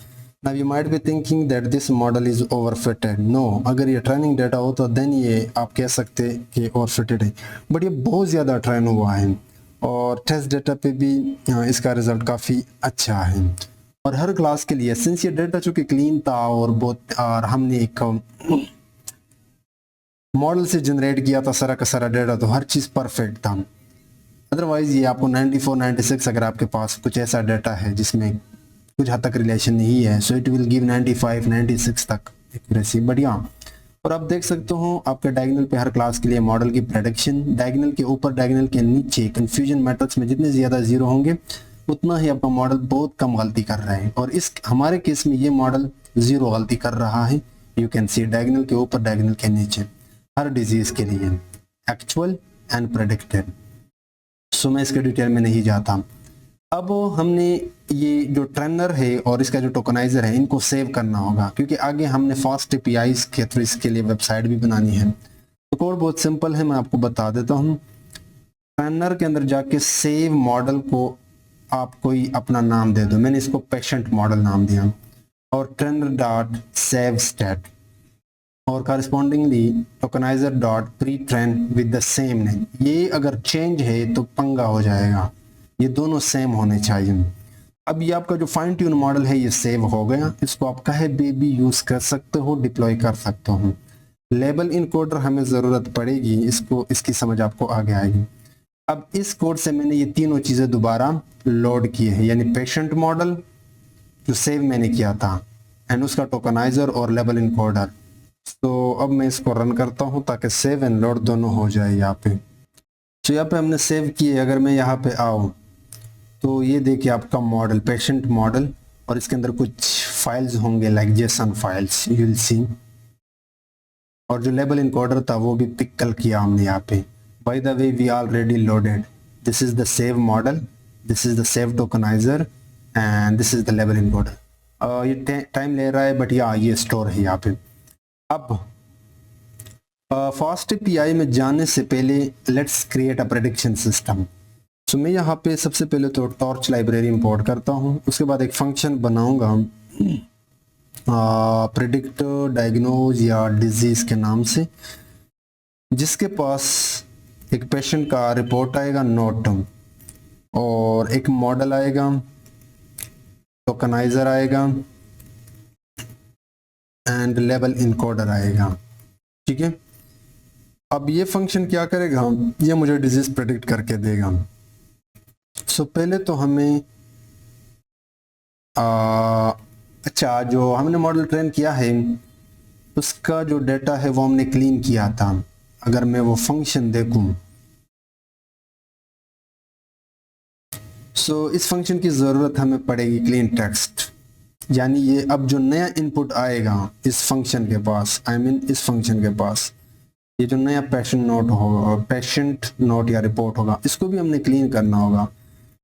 Now you might be thinking that this model is overfitted. No, अगर ये ट्रेनिंग डाटा हो तो देन ये आप कह सकते कि ओवरफिटेड है, बट ये बहुत ज़्यादा ट्रेन हुआ है, और टेस्ट डाटा पे भी इसका रिजल्ट काफ़ी अच्छा है। और हर क्लास के लिए सिंस ये डाटा चूँकि क्लीन था और हमने एक मॉडल से जनरेट किया था सारा का सारा डाटा, तो हर चीज़ परफेक्ट था। अदरवाइज़ ये आपको 94, 96 अगर आपके पास कुछ ऐसा डाटा है जिसमें कुछ हद तक रिलेशन नहीं है, सो इट विल गिव 95, 96 तक एक्यूरेसी, बढ़िया। और आप देख सकते हो आपके डायगोनल पे हर क्लास के लिए मॉडल की प्रेडिक्शन, डायगोनल के ऊपर डायगोनल के नीचे कंफ्यूजन मैट्रिक्स में जितने ज़्यादा जीरो होंगे उतना ही आपका मॉडल बहुत कम गलती कर रहा है, और इस हमारे केस में ये मॉडल ज़ीरो गलती कर रहा है। यू कैन सी डायगोनल के ऊपर डायगोनल के नीचे हर डिजीज़ के लिए एक्चुअल एंड प्रेडिक्टेड। सो मैं इसके डिटेल में नहीं जाता। अब हमने ये जो ट्रेनर है और इसका जो टोकनाइजर है इनको सेव करना होगा, क्योंकि आगे हमने फास्ट एपीआईज के थ्रू इसके लिए वेबसाइट भी बनानी है। तो कोड बहुत सिंपल है, मैं आपको बता देता हूँ। ट्रेनर के अंदर जाके सेव मॉडल को आप कोई अपना नाम दे दो, मैंने इसको पेशेंट मॉडल नाम दिया, और ट्रेनर डॉट सेव स्टेट, और correspondingly tokenizer dot pre train with the same name. ये अगर चेंज है तो पंगा हो जाएगा, ये दोनों सेम होने चाहिए। अब ये आपका जो फाइन ट्यून मॉडल है ये सेव हो गया, इसको आप कहे भी यूज कर सकते हो, डिप्लॉय कर सकते हो। लेबल इनकोडर हमें ज़रूरत पड़ेगी, इसको इसकी समझ आपको आगे आएगी। अब इस कोड से मैंने ये तीनों चीज़ें दोबारा लोड की है, यानी पेशेंट मॉडल जो सेव मैंने किया था एंड उसका टोकनाइजर और लेबल इनकोडर। तो अब मैं इसको रन करता हूँ ताकि सेव एंड लोड दोनों हो जाए यहाँ पे। तो यहाँ पे हमने सेव किए, अगर मैं यहाँ पे आऊँ तो ये देखिए आपका मॉडल पेशेंट मॉडल, और इसके अंदर कुछ फाइल्स होंगे like Jason files you will see, और जो लेबल इनकोडर था वो भी पिकल किया हमने यहाँ पे। By the way we already loaded, this is the save model, this is the save tokenizer and this is the label encoder. ये टाइम ले रहा है बट ये स्टोर है यहाँ पे। अब फास्ट एपीआई में जाने से पहले let's create a prediction system. So मैं यहाँ पे सबसे पहले तो टॉर्च लाइब्रेरी इंपोर्ट करता हूँ, उसके बाद एक फंक्शन बनाऊंगा प्रेडिक्ट डायग्नोज या डिजीज़ के नाम से, जिसके पास एक पेशेंट का रिपोर्ट आएगा नोट, और एक मॉडल आएगा, टोकनाइजर आएगा एंड लेबल इनकोडर आएगा। ठीक है, अब ये फंक्शन क्या करेगा, ये मुझे डिजीज प्रेडिक्ट करके देगा। सो पहले तो हमें अच्छा, जो हमने मॉडल ट्रेन किया है उसका जो डेटा है वो हमने क्लीन किया था। अगर मैं वो फंक्शन देखूं, सो इस फंक्शन की ज़रूरत हमें पड़ेगी क्लीन टेक्स्ट, यानी ये अब जो नया इनपुट आएगा इस फंक्शन के पास, इस फंक्शन के पास ये जो नया पेशेंट नोट होगा, पेशेंट नोट या रिपोर्ट होगा, इसको भी हमने क्लीन करना होगा।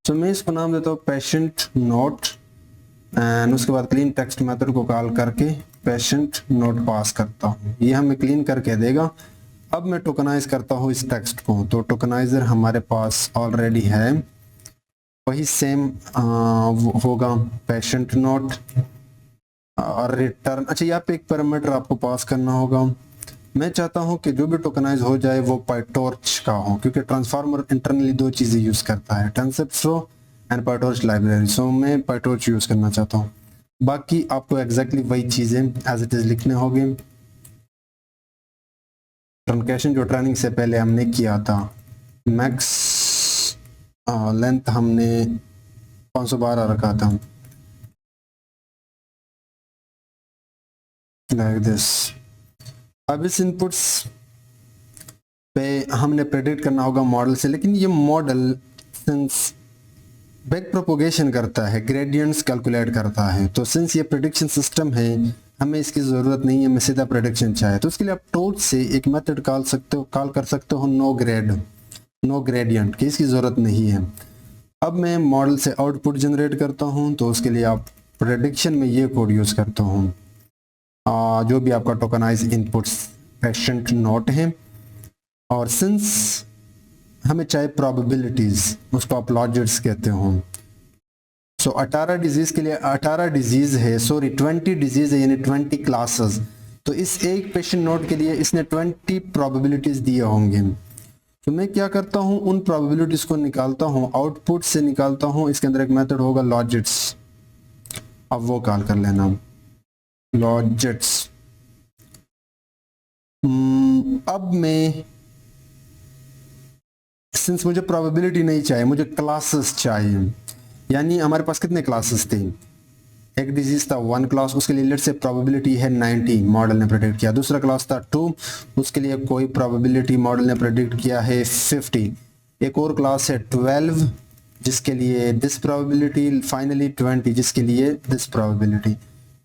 तो मैं इसको नाम देता हूँ पेशेंट नोट एंड उसके बाद क्लीन टेक्स्ट मेथड को कॉल करके पेशेंट नोट पास करता हूँ, ये हमें क्लीन करके देगा। अब मैं टोकनाइज करता हूँ इस टेक्स्ट को, तो टोकनाइजर हमारे पास ऑलरेडी है, वही सेम होगा पेशेंट नोट और रिटर्न। अच्छा, यहाँ पे एक पैरामीटर आपको पास करना होगा। मैं चाहता हूँ कि जो भी टोकनाइज हो जाए वो पाइटॉर्च का हो, क्योंकि ट्रांसफार्मर इंटरनली दो चीज़ें यूज़ करता है, टेंसरफ्लो एंड पाइटॉर्च लाइब्रेरी। सो मैं पाइटॉर्च यूज़ करना चाहता हूँ। बाकी आपको एग्जैक्टली वही चीज़ें एज इट इज़ लिखने होंगे। ट्रंकेशन जो ट्रेनिंग से पहले हमने किया था, मैक्स लेंथ हमने 512 रखा था, लाइक दिस। अब इस इनपुट्स पे हमने प्रेडिक्ट करना होगा मॉडल से, लेकिन ये मॉडल सिंस बैक प्रोपोगेशन करता है, ग्रेडियंट्स कैलकुलेट करता है, तो सिंस ये प्रेडिक्शन सिस्टम है हमें इसकी ज़रूरत नहीं है, हमें सीधा प्रेडिक्शन चाहिए। तो उसके लिए आप टोच से एक मेथड कॉल कर सकते हो नो ग्रेडियंट की, इसकी ज़रूरत नहीं है। अब मैं मॉडल से आउटपुट जनरेट करता हूँ, तो उसके लिए आप प्रेडिक्शन में ये कोड यूज़ करता हूँ, जो भी आपका टोकनाइज इनपुट्स पेशेंट नोट है, और सिंस हमें चाहिए प्रोबेबिलिटीज, उसको आप लॉजिट्स कहते हो। सो 18 डिजीज के लिए 18 डिजीज है, सॉरी 20 डिजीज है, यानी 20 क्लासेस। तो इस एक पेशेंट नोट के लिए इसने 20 प्रोबेबिलिटीज दिए होंगे। तो मैं क्या करता हूँ, उन प्रोबेबिलिटीज को निकालता हूँ, आउटपुट से निकालता हूँ। इसके अंदर एक मेथड होगा लॉजिट्स, अब वो कॉल कर लेना लॉजिट्स। अब मैं सिंस मुझे प्रोबेबिलिटी नहीं चाहिए, मुझे क्लासेस चाहिए, यानी हमारे पास कितने क्लासेस थे, एक डिजीज था 1 क्लास, उसके लिए लेट से प्रोबेबिलिटी है 90, मॉडल ने प्रेडिक्ट किया। दूसरा क्लास था 2, उसके लिए कोई प्रोबेबिलिटी, मॉडल ने प्रेडिक्ट किया है 50। एक और क्लास है 12 जिसके लिए दिस प्रोबेबिलिटी, फाइनली 20 जिसके लिए दिस प्रोबेबिलिटी।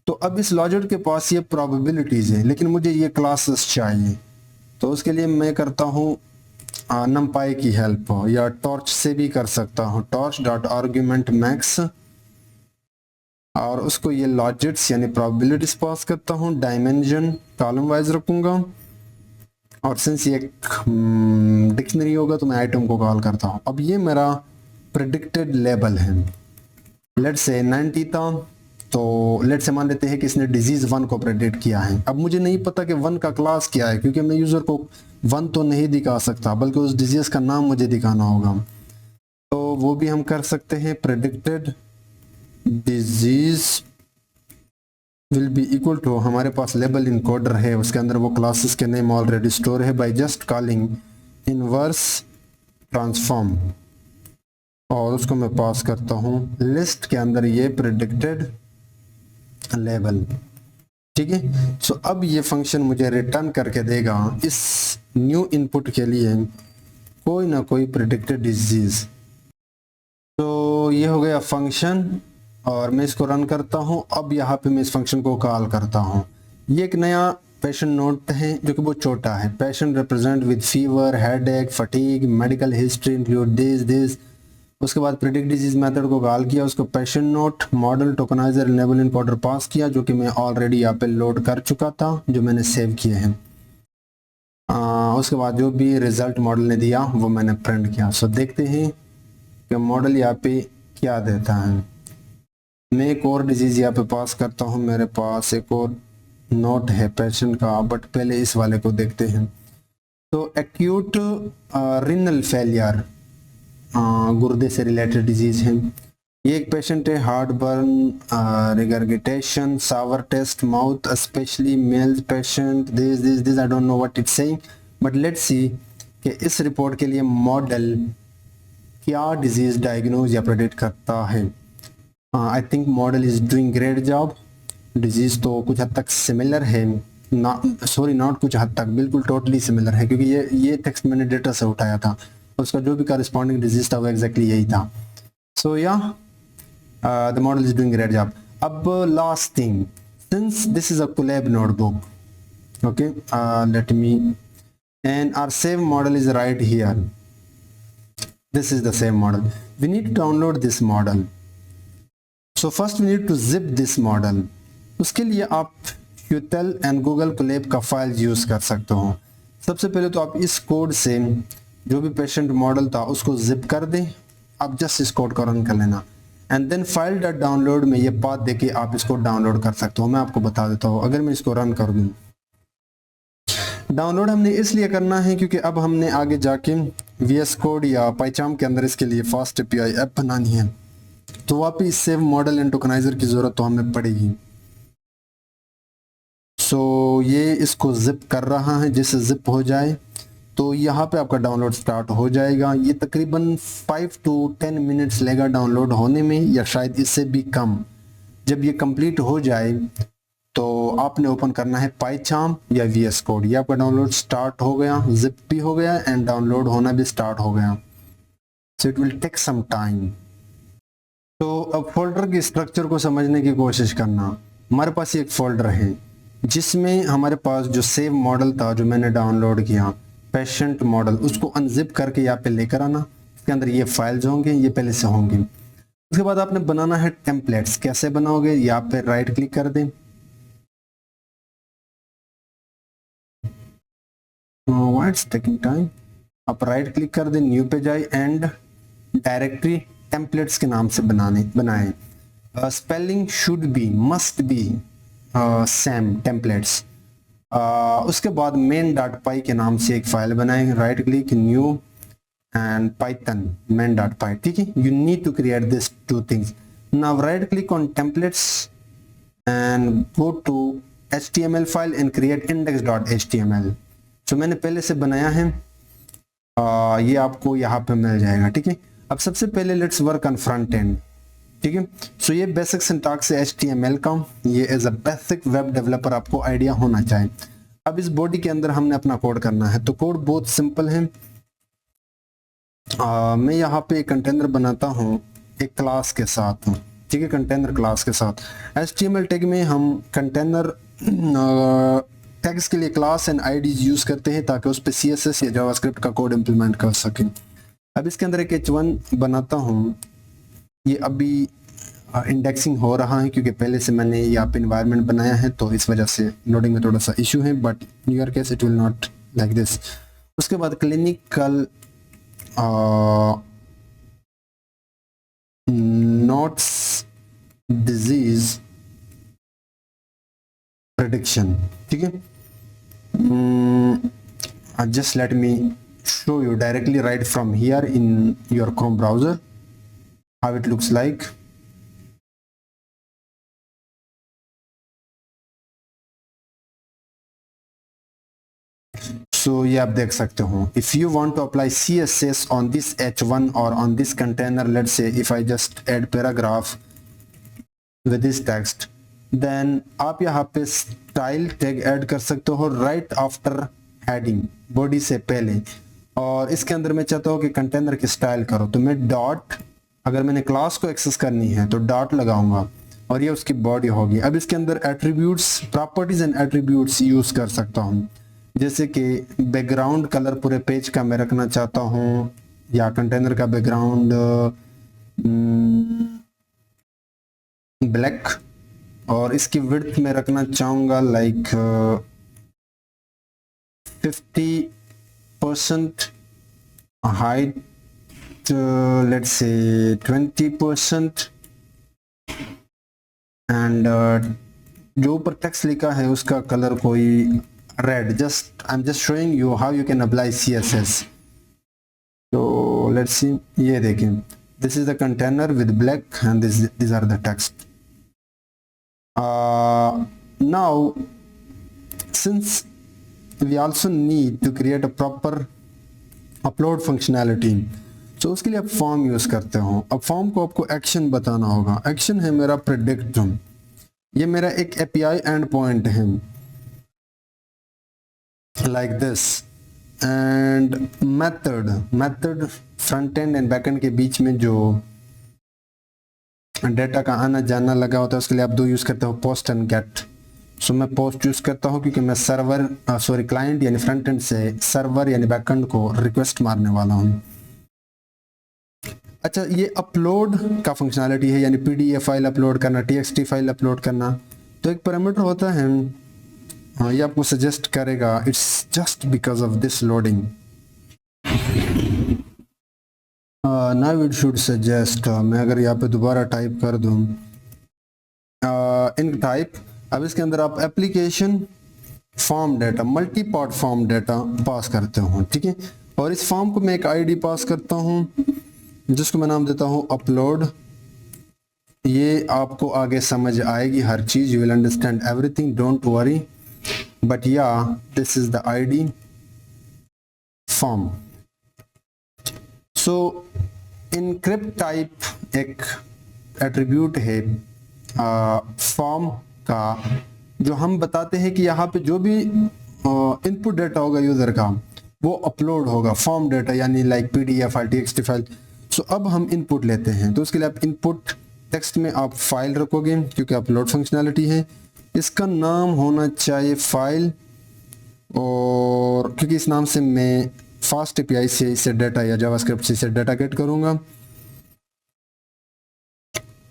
तो अब इस लॉजिट के पास ये प्रोबेबिलिटीज है, लेकिन मुझे ये क्लासेस चाहिए। तो उसके लिए मैं करता हूँ नमपाई की हेल्प हो, या टॉर्च से भी कर सकता हूँ, टॉर्च डॉट आर्ग्यूमेंट मैक्स, और उसको ये लॉजिट्स यानी प्रोबेबिलिटीज पास करता हूँ, डायमेंशन कॉलम वाइज रखूंगा, और सिंस ये एक डिक्शनरी होगा तो मैं आइटम को कॉल करता हूँ। अब ये मेरा प्रेडिक्टेड लेबल है, लेट से 90 था, तो लेट से मान लेते हैं कि इसने डिजीज 1 को प्रेडिक्ट किया है। अब मुझे नहीं पता कि 1 का क्लास क्या है, क्योंकि मैं यूजर को 1 तो नहीं दिखा सकता, बल्कि उस डिजीज का नाम मुझे दिखाना होगा। तो वो भी हम कर सकते हैं, predicted disease will be equal to, हमारे पास लेबल इनकोडर है, उसके अंदर वो क्लासेस के नेम ऑलरेडी स्टोर है, by just calling inverse transform, और उसको मैं पास करता हूँ लिस्ट के अंदर ये प्रेडिक्टेड लेबल। ठीक है, सो अब ये फंक्शन मुझे रिटर्न करके देगा इस न्यू इनपुट के लिए कोई ना कोई प्रेडिक्टेड डिजीज। तो ये हो गया फंक्शन, और मैं इसको रन करता हूँ। अब यहाँ पे मैं इस फंक्शन को कॉल करता हूँ। ये एक नया पेशेंट नोट है जो कि बहुत छोटा है, patient represent with fever, headache, fatigue, medical history include this. उसके बाद प्रेडिक्ट डिजीज मेथड को कॉल किया, उसको patient note, model, tokenizer, label encoder pass किया, जो कि मैं ऑलरेडी यहाँ पे लोड कर चुका था, जो मैंने सेव किए हैं। उसके बाद जो भी रिजल्ट मॉडल ने दिया वो मैंने प्रिंट किया। सो देखते हैं कि मॉडल यहाँ पे क्या देता है। मैं एक और डिजीज यहाँ पे पास करता हूँ, मेरे पास एक और नोट है पेशेंट का, बट पहले इस वाले को देखते हैं। तो एक्यूट रिनल फेलियर, गुर्दे से रिलेटेड डिजीज है। ये एक पेशेंट है, heart burn, regurgitation, sour taste, mouth, specially male patient, this I don't know what it's saying, but let's see कि इस रिपोर्ट के लिए मॉडल क्या डिजीज डायग्नोज या प्रेडिक्ट करता है। I think model is doing great job. Disease तो कुछ हद तक सिमिलर है, नॉट कुछ हद तक, बिल्कुल टोटली सिमिलर है, क्योंकि ये टेक्स्ट मैंने डेटा से उठाया था, उसका जो भी करस्पॉन्डिंग डिजीज था वो एग्जैक्टली यही था। So yeah the model is doing great job. अब last thing, since this is a colab notebook, okay, let me, and our save model is right here, this is the same model. We need to download this model. So first we need to zip this model. उसके लिए आप क्यूटेल and Google Colab का file use कर सकते हो। सबसे पहले तो आप इस कोड से जो भी पेशेंट मॉडल था उसको जिप कर दें, आप जस्ट इस कोड को रन कर लेना and then file dot download में ये पाथ देके आप इसको डाउनलोड कर सकते हो। मैं आपको बता देता हूँ, अगर मैं इसको रन कर दूं, डाउनलोड हमने इसलिए करना है क्योंकि अब हमने आगे जाके VS कोड या पाइचाम के अंदर इसके लिए फास्ट API ऐप बनानी है, तो वापिस सेव मॉडल एंड टोकनाइजर की जरूरत तो हमें पड़ेगी। सो ये इसको जिप कर रहा है, जैसे जिप हो जाए तो यहाँ पे आपका डाउनलोड स्टार्ट हो जाएगा। ये तकरीबन 5 to 10 मिनट्स लेगा डाउनलोड होने में, या शायद इससे भी कम। जब ये कंप्लीट हो जाए तो आपने ओपन करना है पाइचाम या VS कोड। ये आपका डाउनलोड स्टार्ट हो गया, जिप भी हो गया एंड डाउनलोड होना भी स्टार्ट हो गया। So it will take some time. तो अब फोल्डर के स्ट्रक्चर को समझने की कोशिश करना। हमारे पास एक फोल्डर है जिसमें हमारे पास जो सेव मॉडल था जो मैंने डाउनलोड किया, पेशेंट मॉडल, उसको अनजिप करके यहाँ पे लेकर आना। इसके अंदर ये फाइल्स होंगे, ये पहले से होंगे। उसके बाद आपने बनाना है टेम्पलेट्स। कैसे बनाओगे, यहाँ पे राइट क्लिक कर दें, व्हाट्स टेकिंग टाइम, आप राइट क्लिक कर दें, न्यू पे जाए एंड डायरेक्टरी टेम्पलेट्स के नाम से बनाएं। Spelling should be, must be same templates. उसके बाद main.py के नाम से एक फाइल बनाएं, right click, new and Python main.py, ठीक है। You need to create this two things. Now right click on templates and go to HTML file and create index.html। जो मैंने पहले से बनाया है, ये आपको यहाँ पे मिल जाएगा, ठीक है। अब सबसे पहले let's work on front end, ठीक है। सो ये बेसिक सिंटैक्स है HTML का, ये as a basic web developer आपको आइडिया होना चाहिए। अब इस बॉडी के अंदर हमने अपना कोड करना है, तो कोड बहुत सिंपल है। मैं यहाँ पे एक कंटेनर बनाता हूँ एक क्लास के साथ, ठीक है, कंटेनर क्लास के साथ। HTML टैग में हम कंटेनर टैग्स के लिए क्लास एंड आईडीज यूज करते हैं ताकि उस पर CSS या जावास्क्रिप्ट का कोड इंप्लीमेंट कर सकें। अब इसके अंदर एक H1 बनाता हूँ। ये अभी इंडेक्सिंग हो रहा है क्योंकि पहले से मैंने यहाँ पे इन्वायरमेंट बनाया है, तो इस वजह से लोडिंग में थोड़ा सा इशू है, but in your case it will not like this. उसके बाद क्लिनिकल नोट्स डिजीज प्रेडिक्शन, ठीक है। Just let me show you directly right from here in your Chrome browser how it looks like. So ये आप देख सकते हो, if you want to apply CSS on this H1 or on this container, let's say if I just add paragraph with this text, then आप यहाँ पे style tag add कर सकते हो right after heading, body से पहले। और इसके अंदर मैं चाहता हूँ कि कंटेनर की स्टाइल करो, तो मैं डॉट, अगर मैंने क्लास को एक्सेस करनी है तो डॉट लगाऊंगा और ये उसकी बॉडी होगी। अब इसके अंदर attributes, properties and attributes use कर सकता हूँ, जैसे कि बैकग्राउंड कलर पूरे पेज का मैं रखना चाहता हूँ, या कंटेनर का बैकग्राउंड ब्लैक, और इसकी विड्थ में रखना चाहूँगा like 50%, height let's say 20%, and जो ऊपर टेक्स्ट लिखा है उसका कलर कोई red. Just I am just showing you how you can apply CSS। तो लेट्स सी, ये देखें, this is the container with black and these are the text. Now since we also need to create a proper upload functionality, तो उसके लिए आप form use करते हो। अब फॉर्म को आपको एक्शन बताना होगा। एक्शन है मेरा प्रेडिक्ट, ये मेरा एक API एंड पॉइंट है like this, and method front end and back and के बीच में जो डेटा का आना जाना लगा होता है, उसके लिए आप दो यूज करते हो, पोस्ट एंड गेट। सो मैं पोस्ट यूज करता हूँ क्योंकि मैं सर्वर क्लाइंट यानी फ्रंट एंड से सर्वर यानी बैक एंड को रिक्वेस्ट मारने वाला हूँ। अच्छा, ये अपलोड का फंक्शनैलिटी है, यानी PDF फाइल अपलोड करना, TXT फाइल अपलोड करना। तो एक पैरामीटर होता है हाँ, ये आपको सजेस्ट करेगा, it's just because of this loading. Now it should suggest, मैं अगर यहाँ पे दोबारा टाइप कर दूँ इन टाइप, अब इसके अंदर आप application form data, multipart form data pass करते हो, ठीक है। और इस फॉर्म को मैं एक आईडी पास करता हूँ जिसको मैं नाम देता हूँ अपलोड। ये आपको आगे समझ आएगी हर चीज, you will understand everything, don't worry, but yeah this is the ID form. So encrypt type एक एट्रीब्यूट है फॉर्म का, जो हम बताते हैं कि यहाँ पे जो भी इनपुट डाटा होगा यूजर का वो अपलोड होगा, फॉर्म डाटा यानी like PDF file, TXT file. So अब हम इनपुट लेते हैं, तो उसके लिए आप इनपुट टेक्स्ट में आप फाइल रखोगे क्योंकि अपलोड फंक्शनैलिटी है। इसका नाम होना चाहिए फाइल, और क्योंकि इस नाम से मैं फास्ट एपीआई से इसे डाटा या जावास्क्रिप्ट से इसे डाटा गेट करूंगा।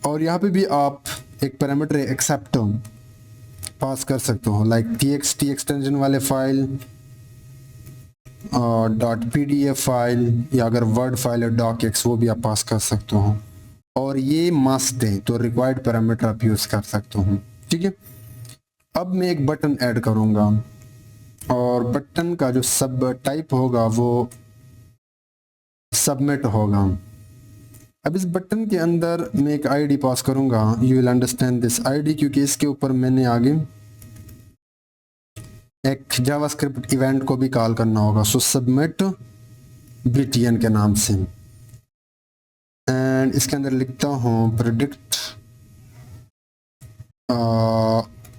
और यहाँ पे भी आप एक पैरामीटर एक्सेप्ट पास कर सकते हो, लाइक टीएक्सटी एक्सटेंशन वाले फाइल और .pdf फाइल, या अगर वर्ड फाइल है docx वो भी आप पास कर सकते हो। और ये मस्ट है, तो रिक्वायर्ड पैरामीटर आप यूज कर सकते हो, ठीक है। अब मैं एक बटन ऐड करूंगा और बटन का जो सब टाइप होगा वो सबमिट होगा। अब इस बटन के अंदर मैं एक आईडी पास करूंगा, you will understand this ID, क्योंकि इसके ऊपर मैंने आगे एक जावास्क्रिप्ट इवेंट को भी कॉल करना होगा। सो सबमिट btn के नाम से, एंड इसके अंदर लिखता हूँ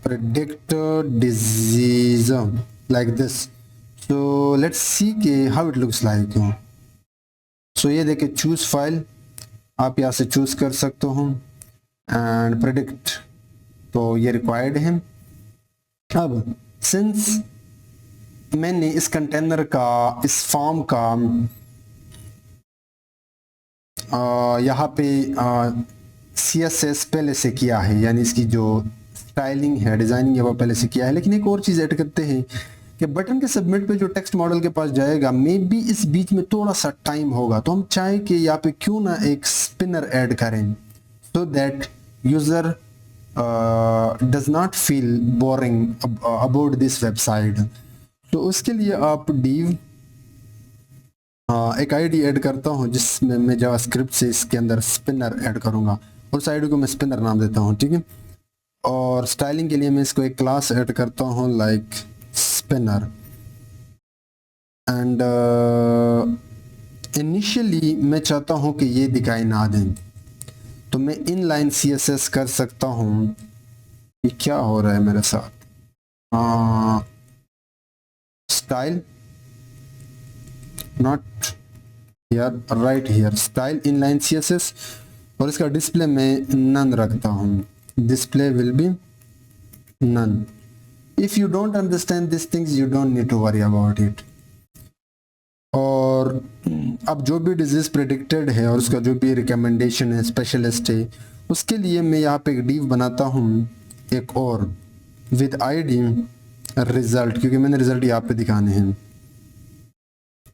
predict disease like this. So let's see के how it looks like. So ये देखिए choose file, आप यहाँ से चूज कर सकते हो, एंड predict तो ये रिक्वायर्ड है। अब सिंस मैंने इस कंटेनर का, इस फॉर्म का यहाँ पे CSS पहले से किया है, यानी इसकी जो स्टाइलिंग है, डिजाइनिंग है वो पहले से किया है, लेकिन एक और चीज ऐड करते हैं कि बटन के सबमिट पे जो टेक्स्ट मॉडल के पास जाएगा, मे बी इस बीच में थोड़ा सा टाइम होगा, तो हम चाहे कि यहाँ पे क्यों ना एक स्पिनर ऐड करें, so that user does not feel boring about this website. तो उसके लिए आप div एक आईडी ऐड करता हूँ जिसमें मैं जावास्क्रिप्ट से इसके अंदर स्पिनर ऐड करूँगा, उस आईडी को मैं स्पिनर नाम देता हूँ, ठीक है। और स्टाइलिंग के लिए मैं इसको एक क्लास ऐड करता हूँ लाइक स्पिनर, एंड इनिशियली मैं चाहता हूँ कि ये दिखाई ना दें, तो मैं इनलाइन CSS कर सकता हूँ। ये क्या हो रहा है मेरे साथ, style not here, right here, style inline CSS, और इसका डिस्प्ले में नन रखता हूँ, display will be none. If you don't understand this things you don't need to worry about it. और अब जो भी डिजीज प्रेडिक्टेड है और उसका जो भी रिकमेंडेशन है, स्पेशलिस्ट है, उसके लिए मैं यहाँ पे एक div बनाता हूँ एक और विद आईडी रिजल्ट, क्योंकि मैंने रिजल्ट यहाँ पे दिखाने हैं।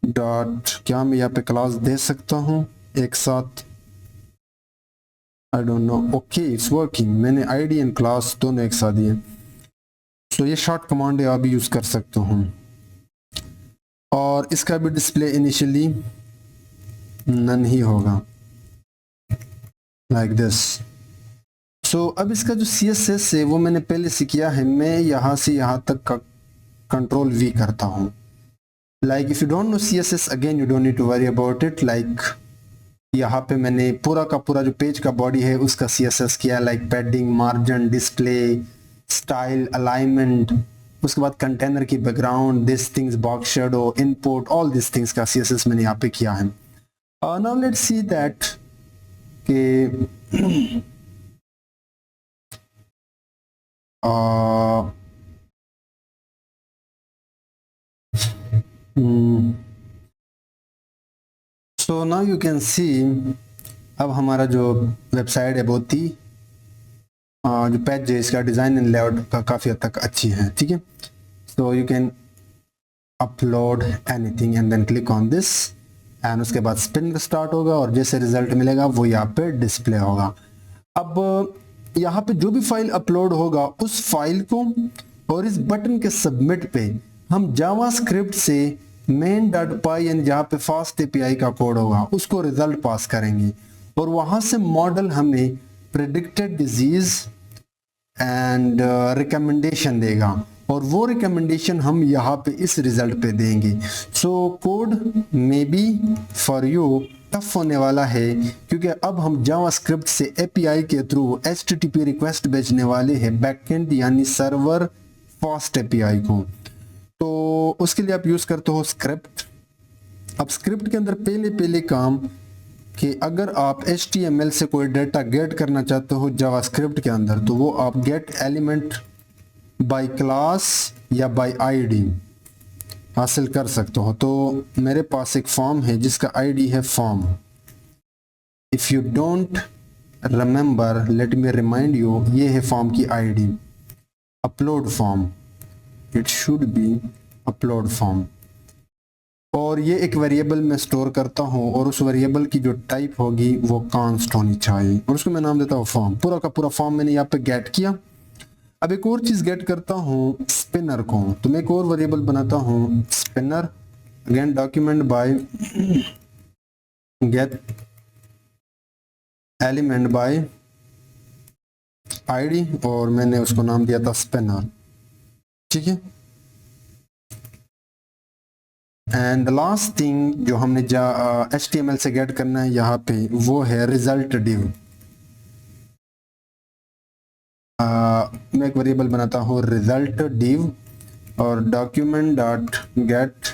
डॉट क्या मैं यहाँ पे क्लास दे सकता हूँ एक साथ, आई don't no, okay it's working, मैंने आईडी एंड क्लास दोनों एक साथ दिए। तो ये शॉर्ट कमांड है, आप भी यूज कर सकते हो। और इसका भी डिस्प्ले इनिशियली नन ही होगा, लाइक दिस। सो अब इसका जो CSS है वो मैंने पहले से किया है, मैं यहाँ से यहाँ तक का कंट्रोल V करता हूँ। Like if you don't know CSS again you don't need to worry about it. Like यहाँ पे मैंने पूरा का पूरा जो पेज का बॉडी है उसका CSS किया, like padding, margin, display, style, alignment, उसके बाद कंटेनर की background, this things, box shadow, input, all this things का CSS मैंने यहाँ पे किया है। नाउ लेट्स सी दैट कि सो नाउ यू कैन सी, अब हमारा जो वेबसाइट है बहुत ही जो पेज है इसका डिज़ाइन एंड लेआउट का काफ़ी हद तक अच्छी है, ठीक है। so you can upload anything and then click on this and उसके बाद स्पिन स्टार्ट होगा और जैसे रिजल्ट मिलेगा वो यहाँ पे डिस्प्ले होगा। अब यहाँ पे जो भी फाइल अपलोड होगा उस फाइल को और इस बटन के सबमिट पे हम जावास्क्रिप्ट से main.py यानी जहाँ पे फास्ट एपीआई का कोड होगा उसको रिजल्ट पास करेंगे और वहां से मॉडल हमें प्रेडिक्टेड डिजीज एंड रिकमेंडेशन देगा और वो रिकमेंडेशन हम यहाँ पे इस रिजल्ट पे देंगे। So code may be for you tough होने वाला है क्योंकि अब हम जावास्क्रिप्ट से एपीआई के थ्रू एचटीटीपी रिक्वेस्ट भेजने वाले हैं बैकएंड यानी सर्वर फास्ट एपीआई को। तो उसके लिए आप यूज करते हो स्क्रिप्ट। अब स्क्रिप्ट के अंदर पहले काम कि अगर आप HTML से कोई डाटा गेट करना चाहते हो जावास्क्रिप्ट के अंदर तो वो आप गेट एलिमेंट बाय क्लास या बाय आईडी हासिल कर सकते हो। तो मेरे पास एक फॉर्म है जिसका आईडी है form. If you don't remember let me remind you, ये है फॉर्म की ID upload form, it should be upload form. और ये एक वेरिएबल में स्टोर करता हूँ और उस वेरिएबल की जो टाइप होगी वो कांस्ट होनी चाहिए और उसको मैं नाम देता हूँ फॉर्म। पूरा का पूरा फॉर्म मैंने यहाँ पे गेट किया। अब एक और चीज गेट करता हूँ स्पिनर को, तो मैं एक और वेरिएबल बनाता हूँ spinner, again document bye gate element by ID और मैंने उसको नाम दिया था स्पिनर, ठीक है। एंड लास्ट थिंग जो हमने HTML से गेट करना है यहाँ पे वो है रिजल्ट डिव। मैं एक वेरिएबल बनाता हूँ रिजल्ट डिव और document dot gate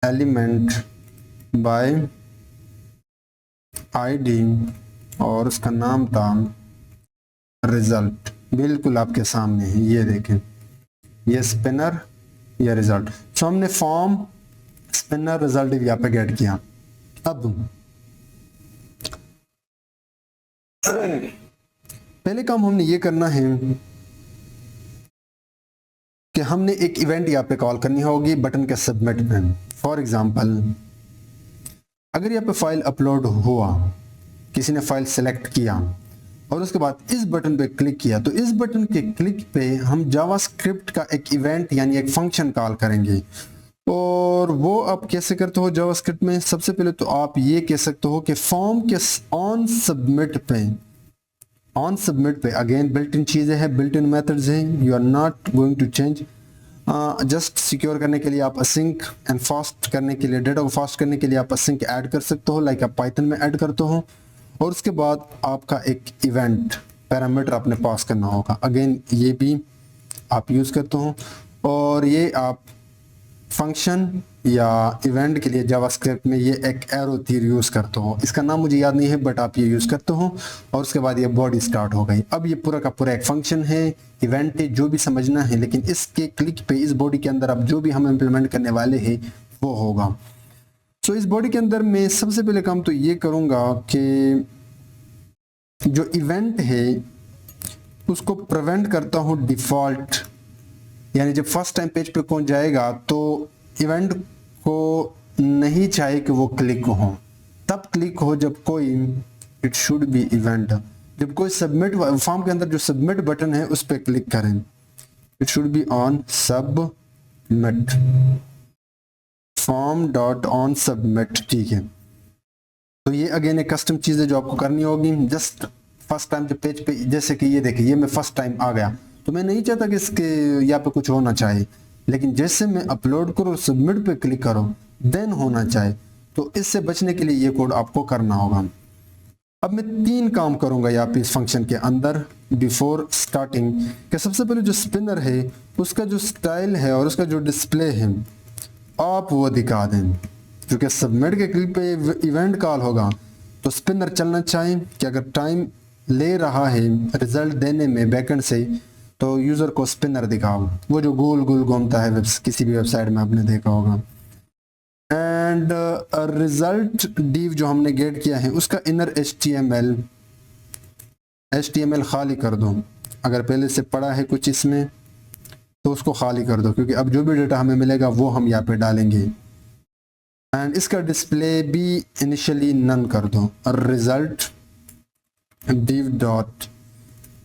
element by ID और उसका नाम था रिजल्ट। बिल्कुल आपके सामने है, ये देखें, ये स्पिनर या रिजल्ट। सो हमने फॉर्म स्पिनर रिजल्ट यहाँ पे गेट किया। अब पहले काम हमने ये करना है कि हमने एक इवेंट यहाँ पे कॉल करनी होगी बटन के सबमिट में। फॉर एग्जांपल अगर यहाँ पे फाइल अपलोड हुआ, किसी ने फाइल सेलेक्ट किया और उसके बाद इस बटन पे क्लिक किया तो इस बटन के क्लिक पे हम जावास्क्रिप्ट का एक इवेंट यानी एक फंक्शन कॉल करेंगे। और वो आप कैसे करते हो जावास्क्रिप्ट में? सबसे पहले तो आप ये कह सकते हो कि फॉर्म के ऑन सबमिट पे अगेन बिल्ट इन चीज़ें हैं, बिल्ट इन मेथड्स हैं, you are not going to change. Just secure करने के लिए आप असिंक एंड फास्ट करने के लिए, डेटा को फास्ट करने के लिए आप असिंक ऐड कर सकते हो, लाइक आप पाइथन में ऐड करते हो। और उसके बाद आपका एक इवेंट पैरामीटर आपने पास करना होगा, अगेन ये भी आप यूज़ करते हो। और ये आप फंक्शन या इवेंट के लिए जावास्क्रिप्ट में ये एक एरो तीर यूज़ करते हो, इसका नाम मुझे याद नहीं है बट आप ये यूज़ करते हो। और उसके बाद ये बॉडी स्टार्ट हो गई। अब ये पूरा का पूरा एक फंक्शन है, इवेंट है, जो भी समझना है, लेकिन इसके क्लिक पे इस बॉडी के अंदर अब जो भी हम इम्प्लीमेंट करने वाले हैं वो होगा। सो इस बॉडी के अंदर मैं सबसे पहले काम तो ये करूँगा कि जो इवेंट है उसको प्रिवेंट करता हूँ डिफ़ॉल्ट, यानी जब फर्स्ट टाइम पेज पे कौन जाएगा तो इवेंट को नहीं चाहिए कि वो क्लिक हो, तब क्लिक हो जब कोई, इट शुड बी इवेंट, जब कोई सबमिट फॉर्म के अंदर जो सबमिट बटन है उस पर क्लिक करें, it should be on submit, form dot on submit, ठीक है। तो ये अगेन एक कस्टम चीज़ है जो आपको करनी होगी। जस्ट फर्स्ट टाइम जब पेज पे, जैसे कि ये देखिए ये मैं फर्स्ट टाइम आ गया तो मैं नहीं चाहता कि इसके यहाँ पे कुछ होना चाहिए, लेकिन जैसे मैं अपलोड करूँ सबमिट पे क्लिक करो देन होना चाहिए। तो इससे बचने के लिए ये कोड आपको करना होगा। अब मैं 3 काम करूँगा यहाँ पे इस फंक्शन के अंदर बिफोर स्टार्टिंग, कि सबसे पहले जो स्पिनर है उसका जो स्टाइल है और उसका जो डिस्प्ले है आप वो दिखा दें, क्योंकि सबमिट के क्लिक पे इवेंट कॉल होगा तो स्पिनर चलना चाहिए कि अगर टाइम ले रहा है रिजल्ट देने में बैकएंड से तो यूज़र को स्पिनर दिखाओ, वो जो गोल गोल घूमता है किसी भी वेबसाइट में आपने देखा होगा। एंड रिजल्ट डिव जो हमने गेट किया है उसका इनर HTML खाली कर दो, अगर पहले से पड़ा है कुछ इसमें तो उसको खाली कर दो, क्योंकि अब जो भी डेटा हमें मिलेगा वो हम यहाँ पे डालेंगे। एंड इसका डिस्प्ले भी इनिशियली नन कर दो। Result div dot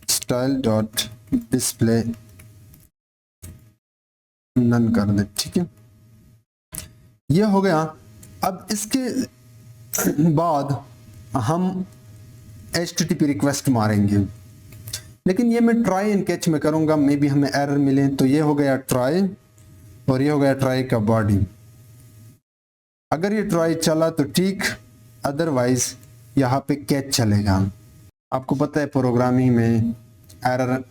style dot display none कर दे, ठीक है। ये हो गया। अब इसके बाद हम HTTP रिक्वेस्ट मारेंगे, लेकिन ये मैं ट्राई एंड कैच में करूंगा, मे बी हमें एरर मिले। तो ये हो गया ट्राई और ये हो गया ट्राई का बॉडी। अगर ये ट्राई चला तो ठीक, अदरवाइज यहाँ पे कैच चलेगा। आपको पता है प्रोग्रामिंग में एरर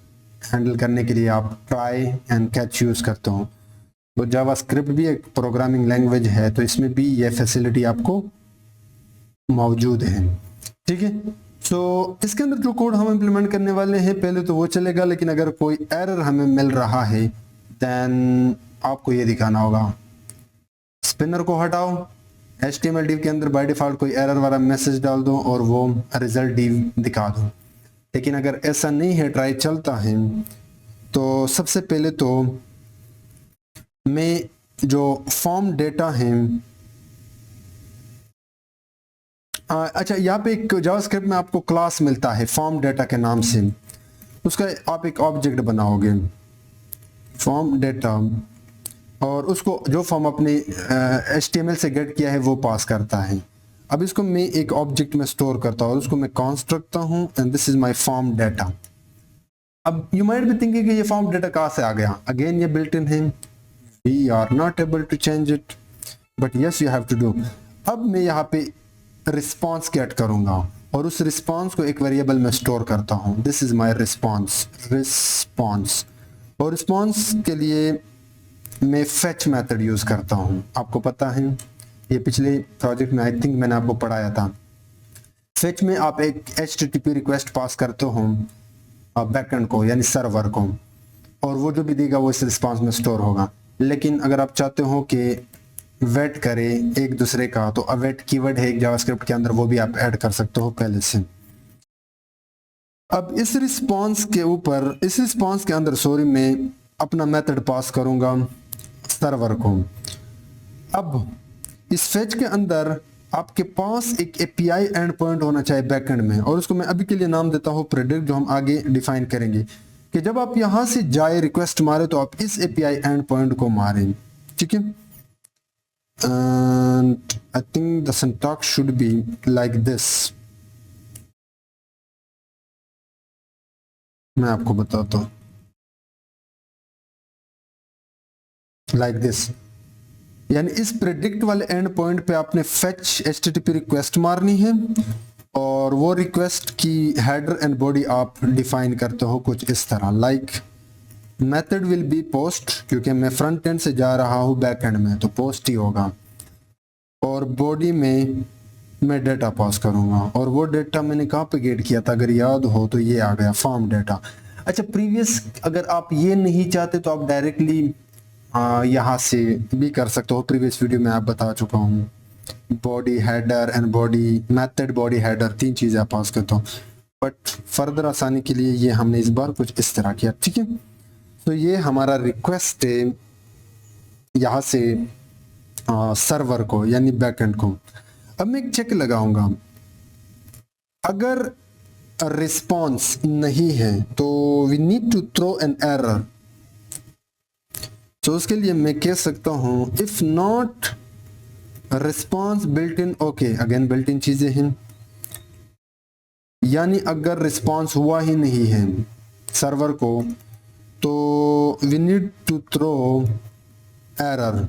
हैंडल करने के लिए आप ट्राई एंड कैच यूज़ करते हो। तो जावास्क्रिप्ट भी एक प्रोग्रामिंग लैंग्वेज है, तो इसमें भी ये फैसिलिटी आपको मौजूद है, ठीक है। सो इसके अंदर जो कोड हम इम्प्लीमेंट करने वाले हैं पहले तो वो चलेगा, लेकिन अगर कोई एरर हमें मिल रहा है देन आपको ये दिखाना होगा। स्पिनर को हटाओ, HTML div के अंदर बाय डिफॉल्ट कोई एरर वाला मैसेज डाल दो और वो रिजल्ट div दिखा दो। लेकिन अगर ऐसा नहीं है, ट्राई चलता है, तो सबसे पहले तो मैं जो फॉर्म डेटा है, अच्छा यहाँ पे एक जावास्क्रिप्ट में आपको क्लास मिलता है फॉर्म डेटा के नाम से, उसका आप एक ऑब्जेक्ट बनाओगे फॉर्म डेटा, और उसको जो फॉर्म अपने HTML से गेट किया है वो पास करता है। अब इसको मैं एक ऑब्जेक्ट में स्टोर करता हूँ और उसको मैं कॉन्स्ट रखता हूँ and this is my form data. अब यू माइट बी थिंकिंग कि ये फॉर्म डेटा कहाँ से आ गया। अगेन ये बिल्ट इन है, we are not able to change it, but yes you have to do. अब मैं यहाँ पे रिस्पॉन्स गेट करूँगा और उस रिस्पॉन्स को एक वेरिएबल में स्टोर करता हूँ। This is my response. और रिस्पॉन्स के लिए मैं फेच मेथड यूज़ करता हूँ। आपको पता है ये पिछले प्रोजेक्ट में आई थिंक मैंने आपको पढ़ाया था। फेच में आप एक HTTP रिक्वेस्ट पास करते हो बैकएंड को, यानी सर्वर को, और वो जो भी देगा वो इस रिस्पॉन्स में स्टोर होगा। लेकिन अगर आप चाहते हो कि वेट करे एक दूसरे का, तो अवेट कीवर्ड है एक जावास्क्रिप्ट के अंदर, वो भी आप ऐड कर सकते हो पहले से। अब इस रिस्पॉन्स के अंदर मैं अपना मेथड पास करूंगा सर्वर को। अब इस फेच के अंदर आपके पास एक API एंड पॉइंट होना चाहिए बैकएंड में, और उसको मैं अभी के लिए नाम देता हूँ प्रेडिक्ट, जो हम आगे डिफाइन करेंगे कि जब आप यहां से जाए रिक्वेस्ट मारे तो आप इस API एंड पॉइंट को मारें, ठीक है। And I think the syntax should be like this. मैं आपको बताता हूँ like this, यानी इस प्रेडिक्ट वाले एंड पॉइंट पे आपने फेच HTTP रिक्वेस्ट मारनी है और वो रिक्वेस्ट की हेडर एंड बॉडी आप डिफाइन करते हो कुछ इस तरह, like method will be post, क्योंकि मैं फ्रंट एंड से जा रहा हूँ बैक एंड में तो पोस्ट ही होगा, और बॉडी में मैं डेटा पास करूंगा। और वो डेटा मैंने कहाँ पे गेट किया था, अगर याद हो तो ये आ गया फॉर्म डेटा। अच्छा, प्रीवियस अगर आप ये नहीं चाहते तो आप डायरेक्टली यहाँ से भी कर सकते हो। प्रीवियस वीडियो में आप बता चुका हूँ, body header and body method body header 3 चीज़ें आप पास करते हो, बट फर्दर आसानी के लिए ये हमने इस बार कुछ इस तरह किया, ठीक है। तो ये हमारा रिक्वेस्ट है यहाँ से सर्वर को, यानी बैकएंड को। अब मैं एक चेक लगाऊंगा, अगर रिस्पॉन्स नहीं है तो we need to throw an error. तो उसके लिए मैं कह सकता हूं if not response built in, okay again built in चीजें हैं, यानी अगर रिस्पॉन्स हुआ ही नहीं है सर्वर को तो we need to throw error.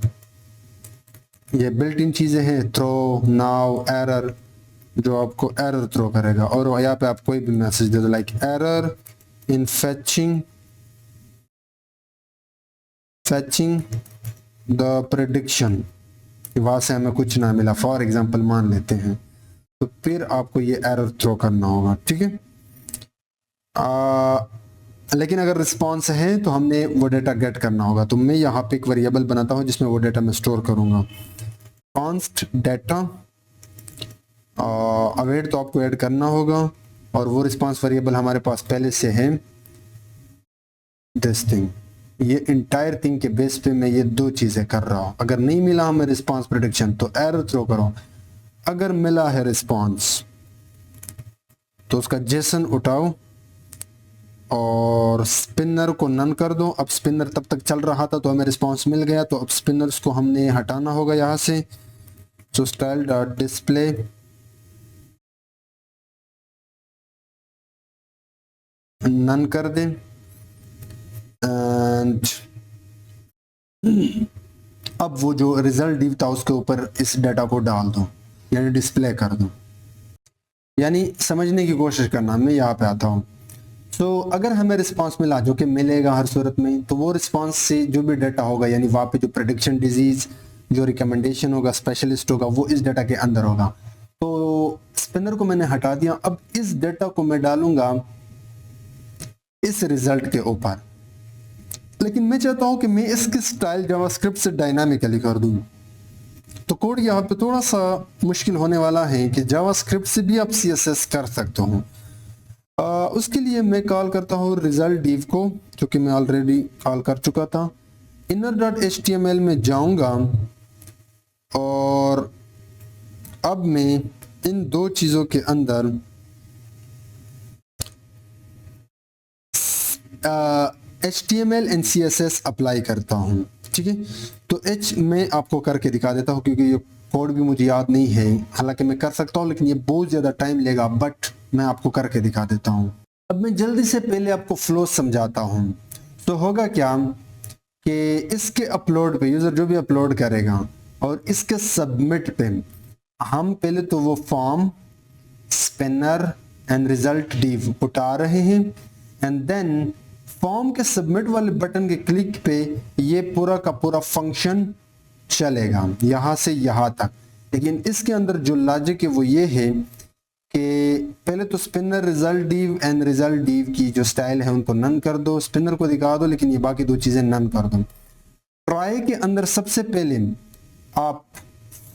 ये बिल्ट इन चीजें हैं, थ्रो नाउ एरर, जो आपको एरर थ्रो करेगा। और यहाँ पे आप कोई भी मैसेज दे दो, like error in फैचिंग the prediction, वहां से हमें कुछ ना मिला फॉर एग्जांपल मान लेते हैं, तो फिर आपको ये एरर थ्रो करना होगा, ठीक है। लेकिन अगर रिस्पॉन्स है तो हमने वो डेटा गेट करना होगा। तो मैं यहाँ पे एक वेरिएबल बनाता हूँ जिसमें वो डेटा मैं स्टोर करूँगा, कॉन्स्ट डेटा अवेट, तो आपको ऐड करना होगा, और वो रिस्पॉन्स वेरिएबल हमारे पास पहले से है दिस थिंग, ये इंटायर थिंग के बेस पे मैं ये दो चीजें कर रहा हूं। अगर नहीं मिला हमें रिस्पांस प्रेडिक्शन तो एरर थ्रो करो, अगर मिला है रिस्पांस तो उसका जेसन उठाओ और स्पिनर को नन कर दो। अब स्पिनर तब तक चल रहा था तो हमें रिस्पांस मिल गया, तो अब स्पिनर्स को हमने हटाना होगा यहाँ से। तो स्टाइल डॉट डिस्प्ले नन कर दें एंड अब वो जो रिजल्ट डिव था उसके ऊपर इस डाटा को डाल दो, यानी डिस्प्ले कर दो। यानी समझने की कोशिश करना, मैं यहाँ पे आता हूँ। तो अगर हमें रिस्पांस मिला, जो कि मिलेगा हर सूरत में, तो वो रिस्पांस से जो भी डाटा होगा, यानी वहाँ पे जो प्रेडिक्शन डिजीज, जो रिकमेंडेशन होगा, स्पेशलिस्ट होगा, वो इस डाटा के अंदर होगा। तो स्पिनर को मैंने हटा दिया। अब इस डाटा को मैं डालूंगा इस रिजल्ट के ऊपर, लेकिन मैं चाहता हूं कि मैं इसकी स्टाइल जावास्क्रिप्ट से डायनामिकली कर दूं। तो कोड यहाँ पे थोड़ा सा मुश्किल होने वाला है कि जावास्क्रिप्ट से भी आप CSS कर सकते हो। उसके लिए मैं कॉल करता हूँ रिजल्ट डिव को, जो कि मैं ऑलरेडी कॉल कर चुका था। inner.html में जाऊंगा और अब मैं इन दो चीजों के अंदर HTML एंड CSS अप्लाई करता हूँ। ठीक है, तो मैं आपको करके दिखा देता हूँ, क्योंकि ये कोड भी मुझे याद नहीं है। हालांकि मैं कर सकता हूँ, लेकिन ये बहुत ज़्यादा टाइम लेगा, बट मैं आपको करके दिखा देता हूँ। अब मैं जल्दी से पहले आपको फ्लो समझाता हूँ। तो होगा क्या कि इसके अपलोड पे यूज़र जो भी अपलोड करेगा और इसके सबमिट पे हम पहले तो वो form, spinner and result div उठा रहे हैं, एंड देन फॉर्म के सबमिट वाले बटन के क्लिक पे ये पूरा का पूरा फंक्शन चलेगा यहाँ से यहाँ तक। लेकिन इसके अंदर जो लॉजिक है वो ये है कि पहले तो spinner, result div and result div की जो स्टाइल है उनको नन कर दो, स्पिनर को दिखा दो, लेकिन ये बाकी दो चीजें नन कर दो। ट्राई के अंदर सबसे पहले आप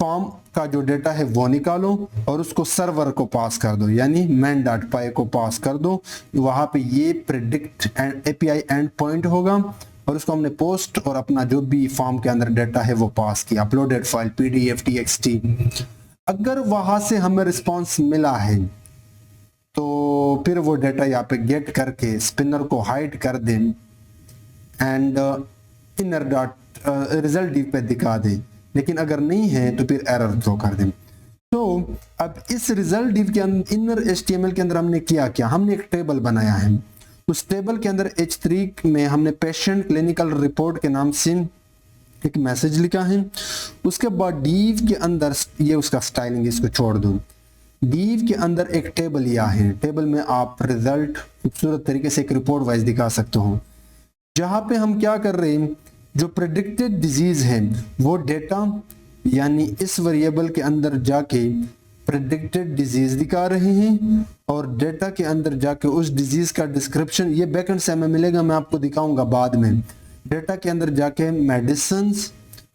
फॉर्म का जो डेटा है वो निकालो और उसको सर्वर को पास कर दो, यानी main.py को पास कर दो। वहां पे ये प्रेडिक्ट API एंड पॉइंट होगा और उसको हमने पोस्ट और अपना जो भी फॉर्म के अंदर डेटा है वो पास किया, अपलोडेड फाइल PDF TXT। अगर वहां से हमें रिस्पांस मिला है तो फिर वो डेटा यहाँ पे गेट करके स्पिनर को हाइड कर दें and inner dot result div पे दिखा दें। लेकिन अगर नहीं है तो फिर एरर थ्रो कर दें। तो अब इस रिजल्ट डिव के अंदर इनर HTML के अंदर हमने किया, हमने एक टेबल बनाया है। उस टेबल के अंदर H3 में हमने पेशेंट क्लिनिकल रिपोर्ट के नाम से एक मैसेज लिखा है। उसके बाद डिव के अंदर ये उसका स्टाइलिंग, इसको छोड़ दो। डिव के अंदर एक टेबल लिया है, टेबल में आप रिजल्ट खूबसूरत तरीके से एक रिपोर्ट वाइज दिखा सकते हो, जहां पे हम क्या कर रहे हैं, जो प्रेडिक्टेड डिजीज है वो डेटा, यानी इस वेरिएबल के अंदर जाके प्रेडिक्टेड डिजीज दिखा रहे हैं और डेटा के अंदर जाके उस डिजीज का डिस्क्रिप्शन, ये बैकएंड से हमें मिलेगा, मैं आपको दिखाऊंगा बाद में। डेटा के अंदर जाके मेडिसिन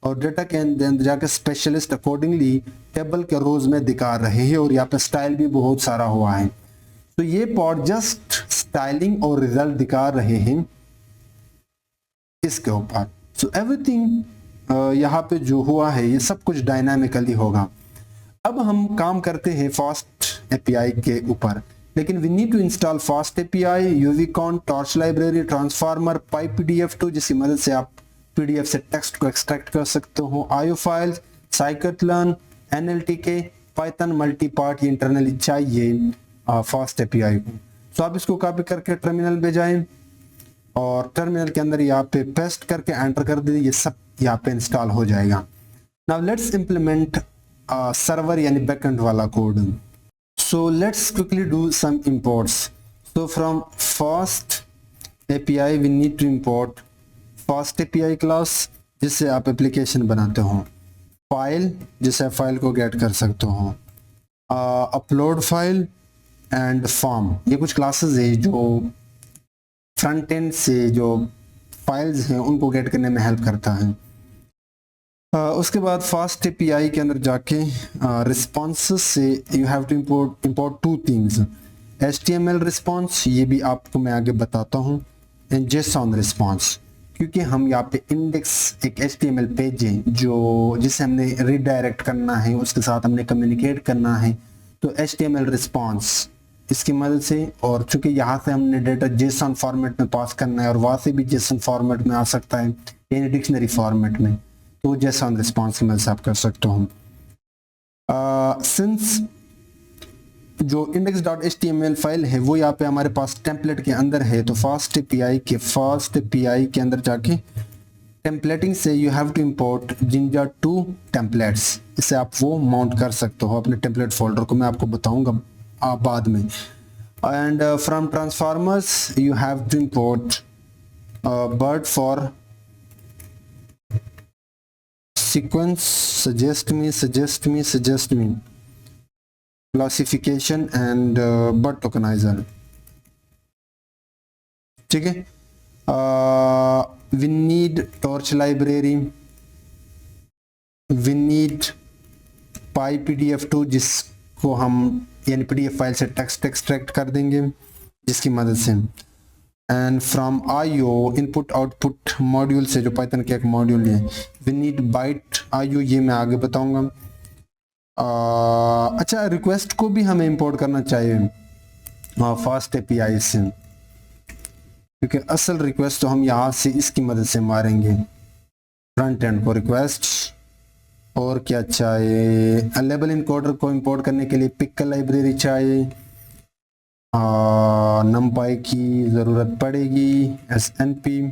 और डेटा के अंदर जाके स्पेशलिस्ट अकॉर्डिंगली टेबल के रोज में दिखा रहे हैं, और यहाँ पे स्टाइल भी बहुत सारा हुआ है। तो ये पार्ट जस्ट स्टाइलिंग और रिजल्ट दिखा रहे हैं इसके ऊपर। सो एवरीथिंग यहाँ पे जो हुआ है ये सब कुछ डायनामिकली होगा। अब हम काम करते हैं फास्ट API के ऊपर, लेकिन we need to install fast API, UVCon, torch library, transformer, PyPDF2 जिसकी मदद से आप PDF से टेक्स्ट को एक्सट्रैक्ट कर सकते हो, IO files, scikit-learn, NLTK, Python, multipart, ये इंटरनली चाहिए फास्ट API को। सो आप इसको कॉपी करके टर्मिनल पे जाएं और टर्मिनल के अंदर यहाँ पे पेस्ट करके एंटर कर दीजिए, ये सब यहाँ पे इंस्टॉल हो जाएगा। नाउ लेट्स इंप्लीमेंट सर्वर यानी बैकएंड वाला code. So let's quickly do some imports. So from fast API we need to import fast API class, जिससे आप एप्लीकेशन बनाते हो, फाइल जिससे आप फाइल को गेट कर सकते हो, अपलोड फाइल एंड फॉर्म। ये कुछ क्लासेस है जो फ्रंट एंड से जो फाइल्स हैं उनको गेट करने में हेल्प करता है। उसके बाद फास्ट API के अंदर जाके रिस्पॉन्सेस से you have to import two things, HTML response, ये भी आपको मैं आगे बताता हूँ, एंड JSON रिस्पॉन्स,
क्योंकि हम यहाँ पे इंडेक्स एक HTML पेज है जो जिसे हमने रिडायरेक्ट करना है, उसके साथ हमने कम्युनिकेट करना है, तो HTML रिस्पॉन्स इसकी मदद से, और चूंकि यहाँ से हमने डेटा जेसन फॉर्मेट में पास करना है और वहाँ से भी जेसन फॉर्मेट में आ सकता है यानी डिक्शनरी फॉर्मेट में, तो जेसन रिस्पॉन्स की मदद से आप कर सकते हो। सिंस जो index.html फाइल है वो यहाँ पे हमारे पास टेम्पलेट के अंदर है, तो फास्ट एपीआई के अंदर जाके टेम्पलेटिंग से you have to import Jinja 2 templates, इससे आप वो माउंट कर सकते हो अपने टेम्पलेट फोल्डर को, मैं आपको बताऊंगा बाद में। And from transformers you have to import BERT for sequence suggest me classification and bird tokenizer, ठीक है। we need torch library, we need PyPDF2 जिसको हम यानी PDF फाइल से टेक्स्ट एक्सट्रैक्ट कर देंगे जिसकी मदद से, and from IO input output module से जो पाइथन का एक मॉड्यूल है, we need byte IO, ये मैं आगे बताऊंगा। अच्छा, रिक्वेस्ट को भी हमें इंपोर्ट करना चाहिए फास्ट एपीआई से, क्योंकि असल रिक्वेस्ट तो हम यहाँ से इसकी मदद से मारेंगे फ्रंट एंड को रिक्वेस्ट। और क्या चाहिए, लेबल इनकोडर को इंपोर्ट करने के लिए पिकल लाइब्रेरी चाहिए, numpy की ज़रूरत पड़ेगी, SNP।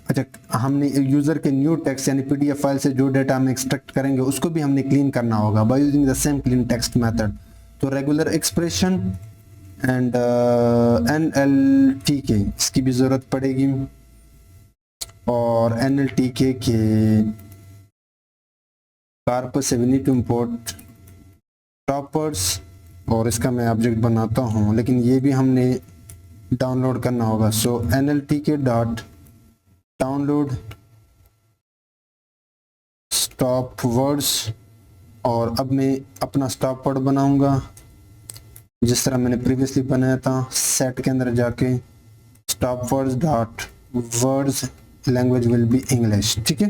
अच्छा, हमने यूज़र के न्यू टेक्स्ट यानी PDF फाइल से जो डेटा हम एक्सट्रैक्ट करेंगे उसको भी हमने क्लीन करना होगा by using the same clean text method, तो रेगुलर एक्सप्रेशन एंड NLTK इसकी भी ज़रूरत पड़ेगी, और NLTK के कॉर्पस से we need to import toppers, और इसका मैं ऑब्जेक्ट बनाता हूँ लेकिन ये भी हमने डाउनलोड करना होगा। सो NLTK dot download stop words, और अब मैं अपना स्टॉप वर्ड बनाऊंगा जिस तरह मैंने प्रीवियसली बनाया था। सेट के अंदर जाके stop words dot words language will be English, ठीक है।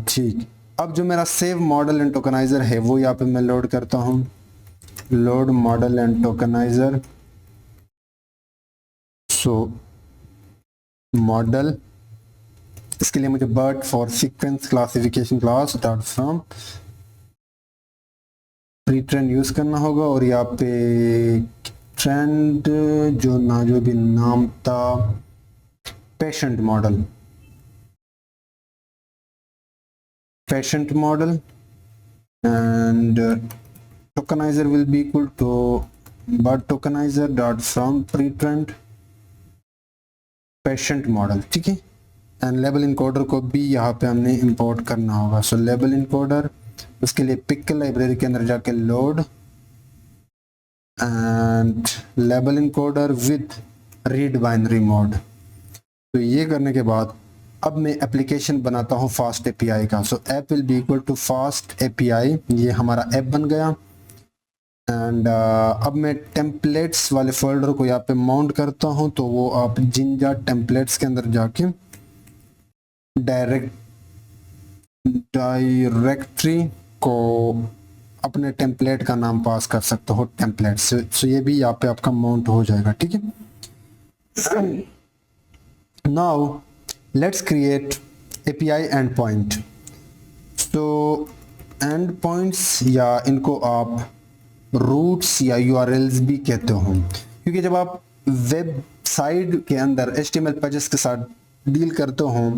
ठीक, अब जो मेरा सेव मॉडल एंड टोकनाइजर है वो यहाँ पे मैं लोड करता हूँ, load model and tokenizer. So model, इसके लिए मुझे BERT for sequence classification class dot from pretrained use करना होगा, और यहाँ पे ट्रेंड जो भी नाम था patient model and tokenizer will be equal to BERT tokenizer dot from pretrained patient model, ठीक है। एंड लेबल इनकोडर को भी यहाँ पे हमने इंपोर्ट करना होगा। सो लेबल इनकोडर, उसके लिए पिकल लाइब्रेरी के अंदर जाके load and label encoder with read binary mode. तो ये करने के बाद अब मैं एप्लीकेशन बनाता हूँ फास्ट एपीआई का। So app will be equal to fast API, ये हमारा ऐप बन गया। एंड अब मैं टेम्पलेट्स वाले फोल्डर को यहाँ पे माउंट करता हूँ, तो वो आप जिंजा टेम्पलेट्स के अंदर जाके डायरेक्टरी को अपने टेम्पलेट का नाम पास कर सकते हो टेम्पलेट से। सो ये भी यहाँ पे आपका माउंट हो जाएगा, ठीक है। Now let's create API and point. तो एंड पॉइंट्स या इनको आप रूट्स या URLs भी कहते हो, क्योंकि जब आप वेबसाइट के अंदर HTML पेजेस के साथ डील करते हो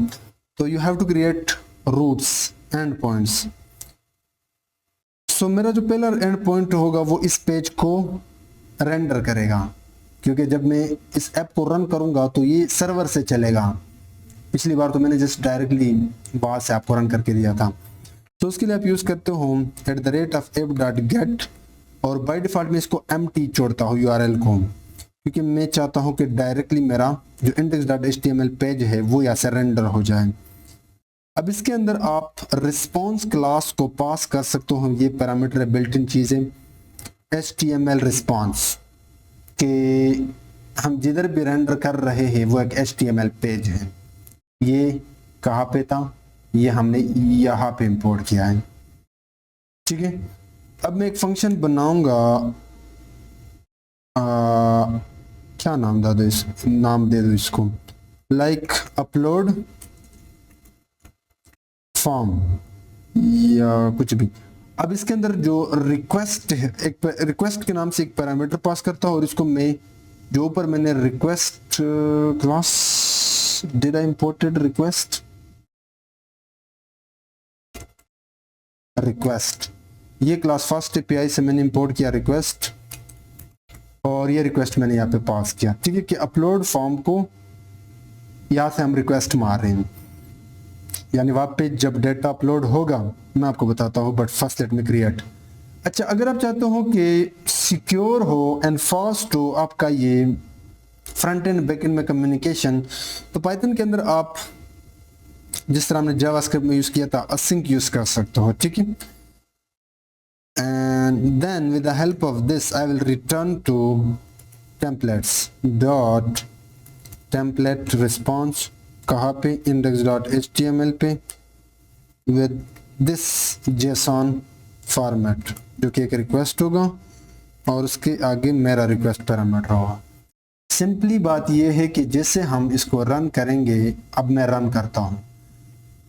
तो you have to create routes and points. So मेरा जो पहला एंड पॉइंट होगा वो इस पेज को रेंडर करेगा, क्योंकि जब मैं इस ऐप को रन करूंगा तो ये सर्वर से चलेगा। पिछली बार तो मैंने जस्ट डायरेक्टली वहां से आपको रन करके दिया था। तो उसके लिए आप यूज करते हो @app.get, और बाय डिफॉल्ट में इसको empty छोड़ता हूँ URL को, क्योंकि मैं चाहता हूँ कि डायरेक्टली मेरा जो index.html पेज है वो यहाँ से रेंडर हो जाए। अब इसके अंदर आप रिस्पॉन्स क्लास को पास कर सकते हो, ये पैरामीटर है, बिल्ट इन चीजें। HTML रिस्पॉन्स के हम जिधर भी रेंडर कर रहे हैं वो एक HTML पेज है। ये कहाँ पे था, ये हमने यहाँ पे इंपोर्ट किया है, ठीक है। अब मैं एक फंक्शन बनाऊंगा, क्या नाम दे दो इसको, लाइक अपलोड फॉर्म या कुछ भी। अब इसके अंदर जो रिक्वेस्ट है, एक रिक्वेस्ट के नाम से एक पैरामीटर पास करता हूँ, और इसको मैं जो ऊपर मैंने request class did I imported request, ये क्लास फर्स्ट API से मैंने इंपोर्ट किया रिक्वेस्ट, और ये रिक्वेस्ट मैंने यहाँ पे पास किया, ठीक है। कि अपलोड फॉर्म को यहाँ से हम रिक्वेस्ट मार रहे हैं, यानी वहाँ पे जब डेटा अपलोड होगा मैं आपको बताता हूँ, but first let me create. अच्छा, अगर आप चाहते हो कि सिक्योर हो एंड फास्ट हो आपका ये फ्रंट एंड बैक एंड में कम्युनिकेशन, तो पाइथन के अंदर आप जिस तरह हमने जावास्क्रिप्ट में यूज किया था असिंक यूज कर सकते हो, ठीक है। And then with the help of this I will return to templates dot template response, कहाँ पे, index.html पे, विद दिस JSON फॉर्मेट, जो कि एक रिक्वेस्ट होगा और उसके आगे मेरा रिक्वेस्ट पैरामीटर होगा। सिंपली बात यह है कि जैसे हम इसको रन करेंगे, अब मैं रन करता हूँ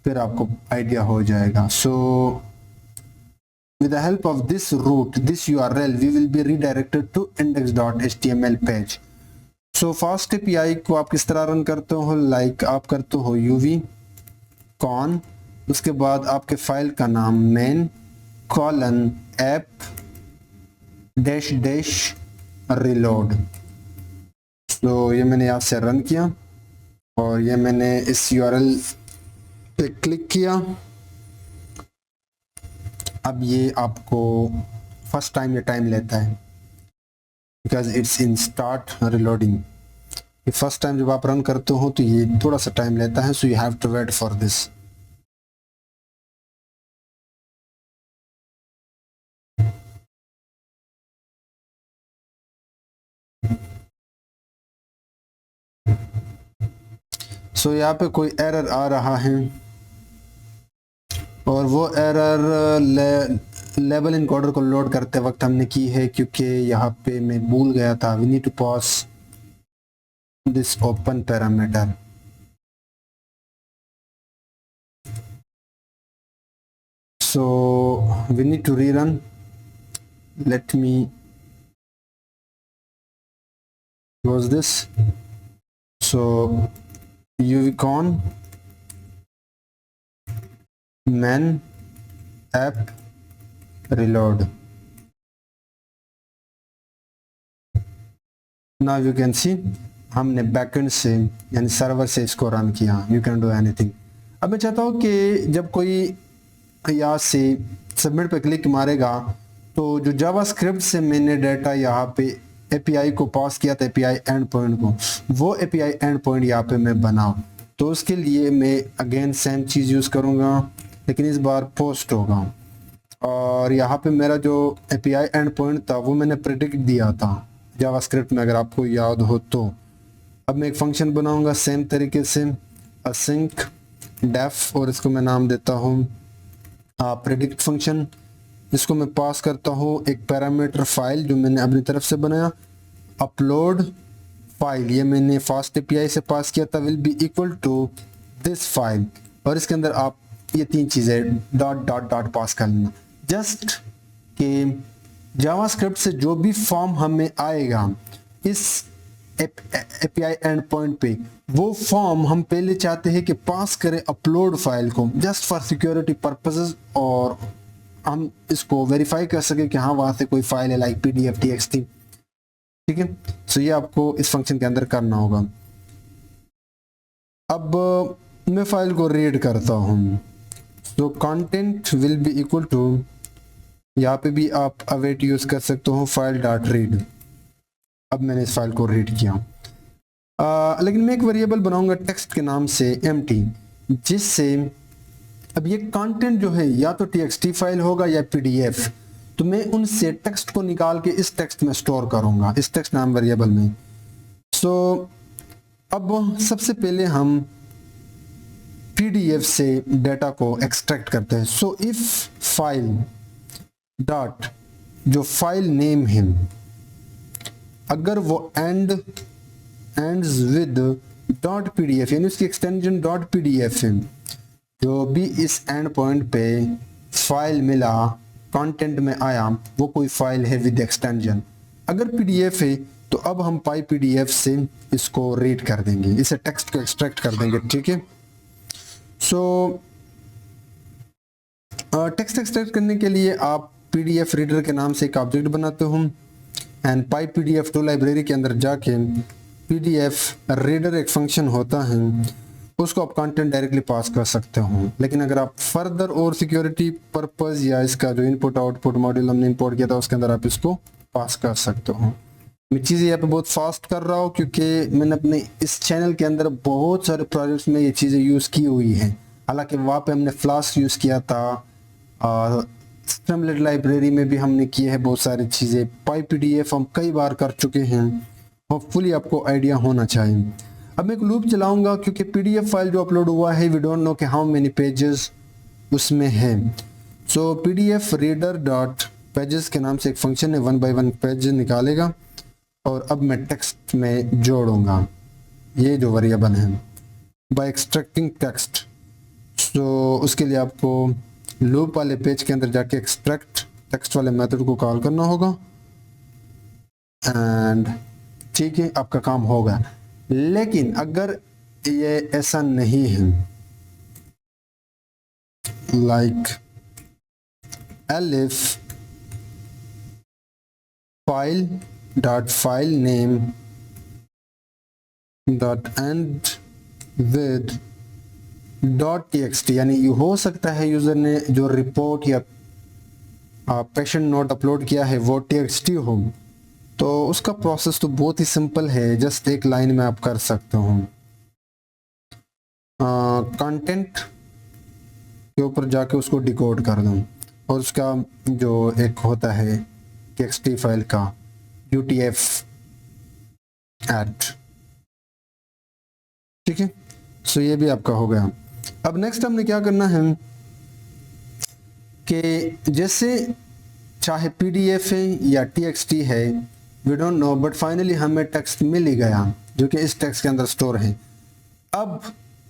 फिर आपको आइडिया हो जाएगा। सो with the help of this route, this URL, we will be redirected to index.html page. So fast API को आप किस तरह रन करते हो, लाइक आप करते हो uv con, उसके बाद आपके फाइल का नाम main colon app dash dash reload। तो ये मैंने यहाँ से रन किया और ये मैंने इस URL पे क्लिक किया। अब ये आपको फर्स्ट टाइम ये टाइम लेता है because it's in start reloading. ये फर्स्ट टाइम जब आप रन करते हो तो ये थोड़ा सा टाइम लेता है, so you have to wait for this. So यहाँ पे कोई एरर आ रहा है और वो एरर लेवल इनकोडर को लोड करते वक्त हमने की है, क्योंकि यहाँ पे मैं भूल गया था। We need to pass this open parameter. So we need to rerun, let me close this. So uvcon main app reload। now you can see हमने बैकएंड से यानी सर्वर से इसको रन किया। You can do anything. अब मैं चाहता हूँ कि जब कोई यहाँ से सबमिट पे क्लिक मारेगा तो जो जावास्क्रिप्ट से मैंने डाटा यहाँ पे API को पास किया था, API एंड पॉइंट को, वो API एंड पॉइंट यहाँ पे मैं बनाऊँ, तो उसके लिए मैं अगेन सेम चीज़ यूज़ करूँगा, लेकिन इस बार पोस्ट होगा। और यहाँ पे मेरा जो API एंड पॉइंट था वो मैंने प्रेडिक्ट दिया था जावास्क्रिप्ट में, अगर आपको याद हो तो। अब मैं एक फंक्शन बनाऊँगा सेम तरीके से, async def, और इसको मैं नाम देता हूँ प्रेडिक्ट फंक्शन। इसको मैं पास करता हूँ एक पैरामीटर फाइल जो मैंने अपनी तरफ से बनाया, अपलोड फाइल, ये मैंने फास्ट API से पास किया था, will be equal to this file. और इसके अंदर आप ये तीन चीज़ें डॉट डॉट डॉट पास कर लेना, जस्ट कि जावास्क्रिप्ट से जो भी फॉर्म हमें आएगा इस API एंड पॉइंट पे, वो फॉर्म हम पहले चाहते हैं कि पास करें अपलोड फाइल को, जस्ट फॉर सिक्योरिटी पर्पसेस, और हम इसको वेरीफाई कर सके कि हाँ वहाँ से कोई फाइल है लाइक PDF TXT, ठीक है। सो ये आपको इस फंक्शन के अंदर करना होगा। अब मैं फाइल को रीड करता हूँ, तो content will be equal to, यहाँ पे भी आप अवेट यूज कर सकते हो फाइल डॉट रीड। अब मैंने इस फाइल को रीड किया, लेकिन मैं एक वेरिएबल बनाऊंगा टेक्स्ट के नाम से empty, जिससे अब ये कंटेंट जो है या तो TXT फाइल होगा या PDF, तो मैं उनसे टेक्स्ट को निकाल के इस टेक्स्ट में स्टोर करूंगा, इस टेक्स्ट नाम वेरिएबल में। सो अब सबसे पहले हम पीडीएफ से डाटा को एक्सट्रैक्ट करते हैं। सो इफ फाइल डॉट जो फाइल नेम है अगर वो एंड्स विद डॉट पीडीएफ यानी उसकी एक्सटेंशन डॉट पीडीएफ है, जो भी इस एंड पॉइंट पे फाइल मिला कंटेंट में आया वो कोई फाइल है विद एक्सटेंशन। अगर पीडीएफ है तो अब हम पाई पीडीएफ से इसको रीड कर देंगे, इसे टेक्स्ट को एक्सट्रैक्ट कर देंगे। ठीक है, सो टेक्स्ट एक्सट्रैक्ट करने के लिए आप पीडीएफ रीडर के नाम से एक ऑब्जेक्ट बनाते हो and Py PDF two library के अंदर जाके पीडीएफ रीडर एक फंक्शन होता है, उसको आप कंटेंट डायरेक्टली पास कर सकते हो। लेकिन अगर आप फर्दर और सिक्योरिटी पर्पस या इसका जो इनपुट आउटपुट मॉड्यूल हमने इंपोर्ट किया था उसके अंदर आप इसको पास कर सकते हो। मैं चीज़ें यहाँ पे बहुत फास्ट कर रहा हूँ क्योंकि मैंने अपने इस चैनल के अंदर बहुत सारे प्रोजेक्ट्स में ये चीज़ें यूज़ की हुई हैं। हालांकि वहाँ पे हमने फ्लास्क यूज़ किया था, स्ट्रीमलाइट लाइब्रेरी में भी हमने किए हैं बहुत सारी चीज़ें, पाई पीडीएफ हम कई बार कर चुके हैं। होपफुली आपको आइडिया होना चाहिए। अब मैं एक लूप चलाऊंगा क्योंकि पीडीएफ फाइल जो अपलोड हुआ है वी डोंट नो कि हाउ मेनी पेजेस उसमें है। सो पीडीएफ रीडर डॉट पेजेस के नाम से एक फंक्शन है, 1 बाय 1 पेज निकालेगा और अब मैं टेक्स्ट में जोड़ूंगा ये जो वेरिएबल है बाय एक्सट्रैक्टिंग टेक्स्ट। सो उसके लिए आपको लूप वाले पेज के अंदर जाके एक्सट्रैक्ट टेक्स्ट वाले मेथड को कॉल करना होगा एंड ठीक है आपका काम होगा। लेकिन अगर ये ऐसा नहीं है, like elif file dot file name dot and with dot TXT, यानी ये हो सकता है यूजर ने जो रिपोर्ट या पेशेंट नोट अपलोड किया है वो टीएक्सटी हो, तो उसका प्रोसेस तो बहुत ही सिंपल है, जस्ट एक लाइन में आप कर सकते हो। कंटेंट के ऊपर जाके उसको डिकोड कर दूँ और उसका जो एक होता है टीएक्सटी फाइल का UTF एट, ठीक है। सो ये भी आपका हो गया। अब नेक्स्ट हमने क्या करना है कि जैसे चाहे PDF है या TXT है we don't know, but finally हमें टेक्स्ट मिल ही गया जो कि इस टेक्स्ट के अंदर स्टोर है। अब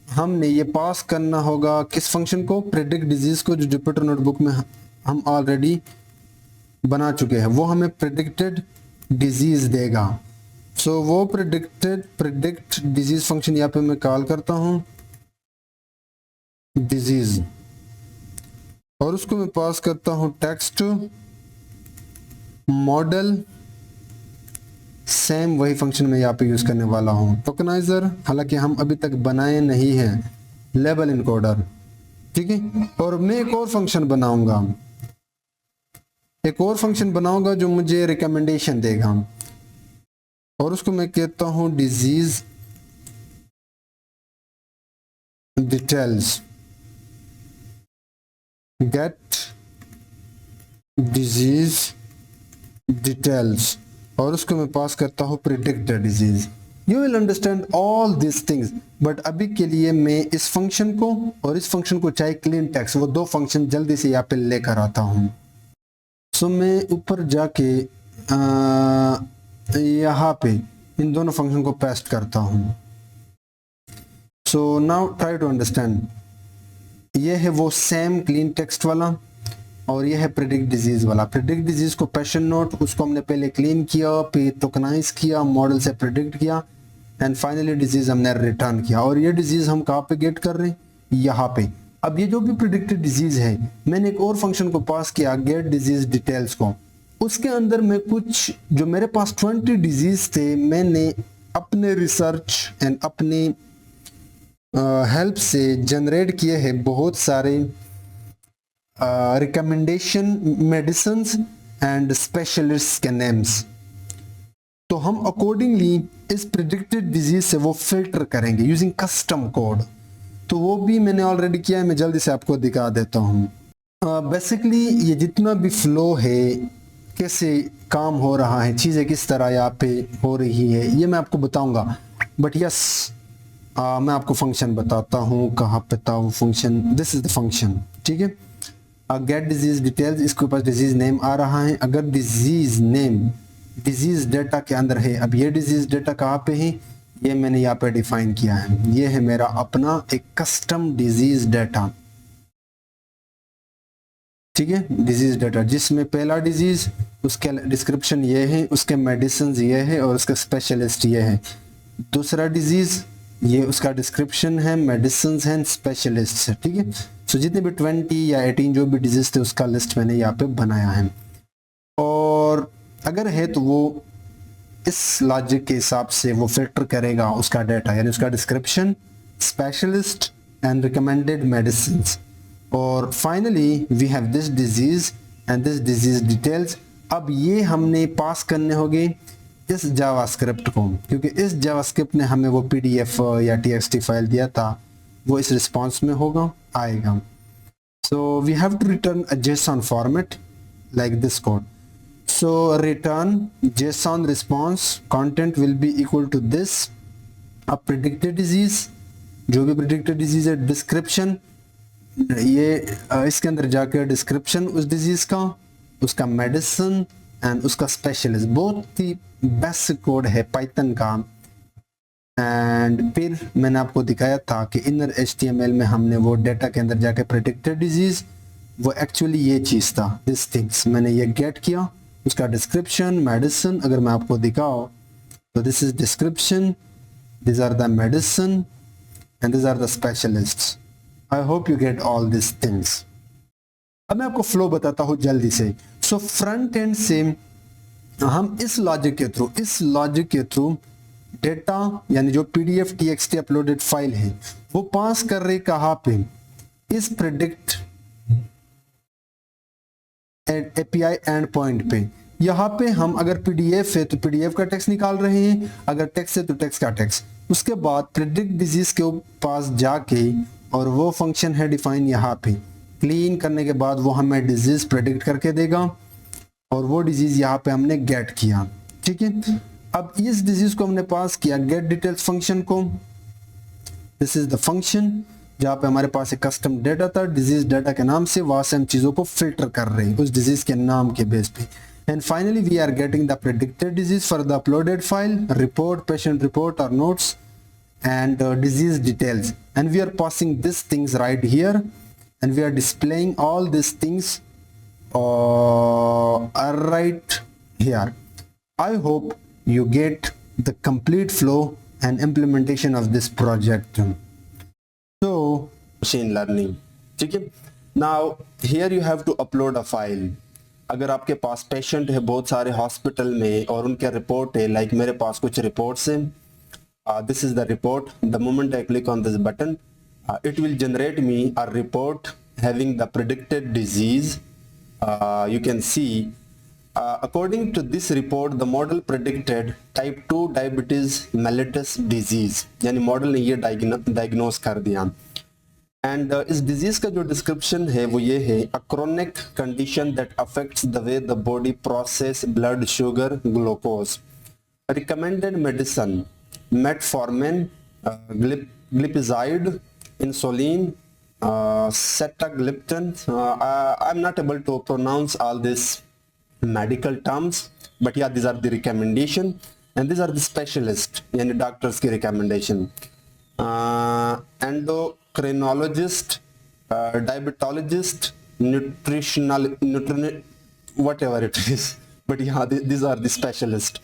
हमने ये पास करना होगा किस फंक्शन को, प्रेडिक्ट डिजीज को, जो जुपिटर नोटबुक में हम ऑलरेडी बना चुके हैं। वो हमें प्रेडिक्टेड डिजीज देगा। सो वो प्रेडिक्ट डिजीज फंक्शन यहाँ पे मैं कॉल करता हूँ डिजीज और उसको मैं पास करता हूँ टेक्स्ट मॉडल, सेम वही फंक्शन मैं यहाँ पे यूज करने वाला हूँ। टोकनाइजर हालांकि हम अभी तक बनाए नहीं हैं, लेबल इनकोडर, ठीक है। और मैं एक और फंक्शन बनाऊंगा जो मुझे रिकमेंडेशन देगा और उसको मैं कहता हूँ disease details, get disease details और उसको मैं पास करता हूँ predicted disease. You will understand all this things, but अभी के लिए मैं इस फंक्शन को और इस फंक्शन को चाहे क्लीन टेक्स्ट, वो दो फंक्शन जल्दी से यहाँ पे लेकर आता हूँ। सो मैं ऊपर जाके यहाँ पे इन दोनों फंक्शन को पेस्ट करता हूँ। So now try to understand, ये है वो सेम क्लीन टेक्स्ट वाला और ये है प्रेडिक्ट डिजीज वाला। प्रेडिक्ट डिजीज को पेशेंट नोट, उसको हमने पहले क्लीन किया, फिर टोकनाइज किया, मॉडल से प्रेडिक्ट किया एंड फाइनली डिजीज हमने रिटर्न किया। और ये डिजीज हम कहाँ पे गेट कर रहे हैं, यहाँ पे। अब ये जो भी प्रेडिक्टेड डिजीज है मैंने एक और फंक्शन को पास किया गेट डिजीज डिटेल्स को, उसके अंदर मैं कुछ जो मेरे पास 20 डिजीज थे मैंने अपने रिसर्च एंड अपने हेल्प से जनरेट किए हैं बहुत सारे रिकमेंडेशन मेडिसिन्स एंड स्पेशलिस्ट के नेम्स। तो हम अकॉर्डिंगली इस प्रेडिक्टेड डिजीज से वो फिल्टर करेंगे यूजिंग कस्टम कोड। तो वो भी मैंने ऑलरेडी किया है, मैं जल्दी से आपको दिखा देता हूँ। बेसिकली ये जितना भी फ्लो है कैसे काम हो रहा है, चीज़ें किस तरह यहाँ पे हो रही है, ये मैं आपको बताऊंगा। बट यस मैं आपको फंक्शन बताता हूँ, कहाँ पे था वो function, this is the function, ठीक है। गेट डिजीज डिटेल्स, इसके ऊपर डिजीज नेम आ रहा है। अगर डिजीज नेम डिजीज डेटा के अंदर है, अब ये डिजीज डेटा कहाँ पे है, ये मैंने यहाँ पे डिफाइन किया है। ये है मेरा अपना एक कस्टम डिजीज डेटा, ठीक है। डिजीज डेटा जिसमें पहला डिजीज, उसके डिस्क्रिप्शन ये है, उसके मेडिसिन ये है और उसका स्पेशलिस्ट ये है। दूसरा डिजीज, ये उसका डिस्क्रिप्शन है, मेडिसिन है, स्पेशलिस्ट है, ठीक है। सो जितने भी 20 या 18 जो भी डिजीज थे उसका लिस्ट मैंने यहाँ पे बनाया है। और अगर है तो वो इस लॉजिक के हिसाब से वो फिल्टर करेगा उसका डेटा, यानी उसका description, specialist and recommended medicine. और finally we have this disease and this disease details. अब ये हमने पास करने होंगे इस जावास्क्रिप्ट को, क्योंकि इस जावास्क्रिप्ट ने हमें वो पीडीएफ या टीएक्सटी फाइल दिया था, वो इस रिस्पॉन्स में होगा, आएगा। So we have to return a JSON format like this code. So return JSON response content will be equal to this, a predicted disease, जो भी predicted disease है, description, ये इसके अंदर जाकर description उस disease का, उसका medicine and उसका specialist, बहुत ही बेसिक कोड है पाइथन का। एंड फिर मैंने आपको दिखाया था कि इनर HTML में हमने वो डेटा के अंदर जाके predicted disease, वो एक्चुअली ये चीज़ था, दिस थिंग्स मैंने ये गेट किया, उसका डिस्क्रिप्शन, मेडिसिन। अगर मैं आपको दिखाऊं तो this is description, this are the medicine and this are the specialists. I hope you get all this things. अब मैं आपको फ्लो बताता हूँ जल्दी से। सो फ्रंट एंड से हम इस लॉजिक के थ्रू डेटा, यानी जो पीडीएफ टीएक्सटी अपलोडेड फाइल है, वो पास कर रहे कहाँ पे, इस प्रेडिक्ट एपीआई एंड पॉइंट पे। यहाँ पे हम अगर पीडीएफ है तो पीडीएफ का टेक्स्ट निकाल रहे हैं, अगर टेक्स्ट है तो टेक्स्ट का टेक्स्ट। उसके बाद प्रेडिक्ट डिजीज के पास जाके, और वो फंक्शन है डिफाइन यहाँ पे, क्लीन करने के बाद वो हमें डिजीज प्रेडिक्ट करके देगा, और वो डिजीज यहाँ पे हमने गेट किया, ठीक है। अब इस डिजीज को हमने पास किया गेट डिटेल्स फंक्शन को। दिस इज द फंक्शन जहाँ पे हमारे पास एक कस्टम डेटा था, डिजीज डेटा के नाम से, वहां से हम चीजों को फिल्टर कर रहे हैं उस डिजीज के नाम के बेस पे। And finally we are getting the predicted disease for the uploaded file, report, patient report और notes and disease details, and we are passing these things right here, and we are displaying all these things right here. I hope you get the complete flow and implementation of this project. So
machine learning, ठीक है। Now here you have to upload a file. अगर आपके पास patient है बहुत सारे hospital में और उनके रिपोर्ट है, लाइक मेरे पास कुछ रिपोर्ट्स हैं, this is the report. The moment I click on this button, it will generate me a report having the predicted disease. You can see according to this report the model predicted type 2 diabetes mellitus disease, यानी model ने ये diagnose कर दिया। And इस disease का जो description है वो ये है, a chronic condition that affects the way the body process blood sugar glucose, recommended medicine metformin, glipizide, insulin, sitagliptin. I'm not able to pronounce all these medical terms, but yeah, these are the recommendation, and these are the specialist, yani doctors ki recommendation. Endocrinologist, diabetologist, nutritional, whatever it is, but yeah, these are the specialist.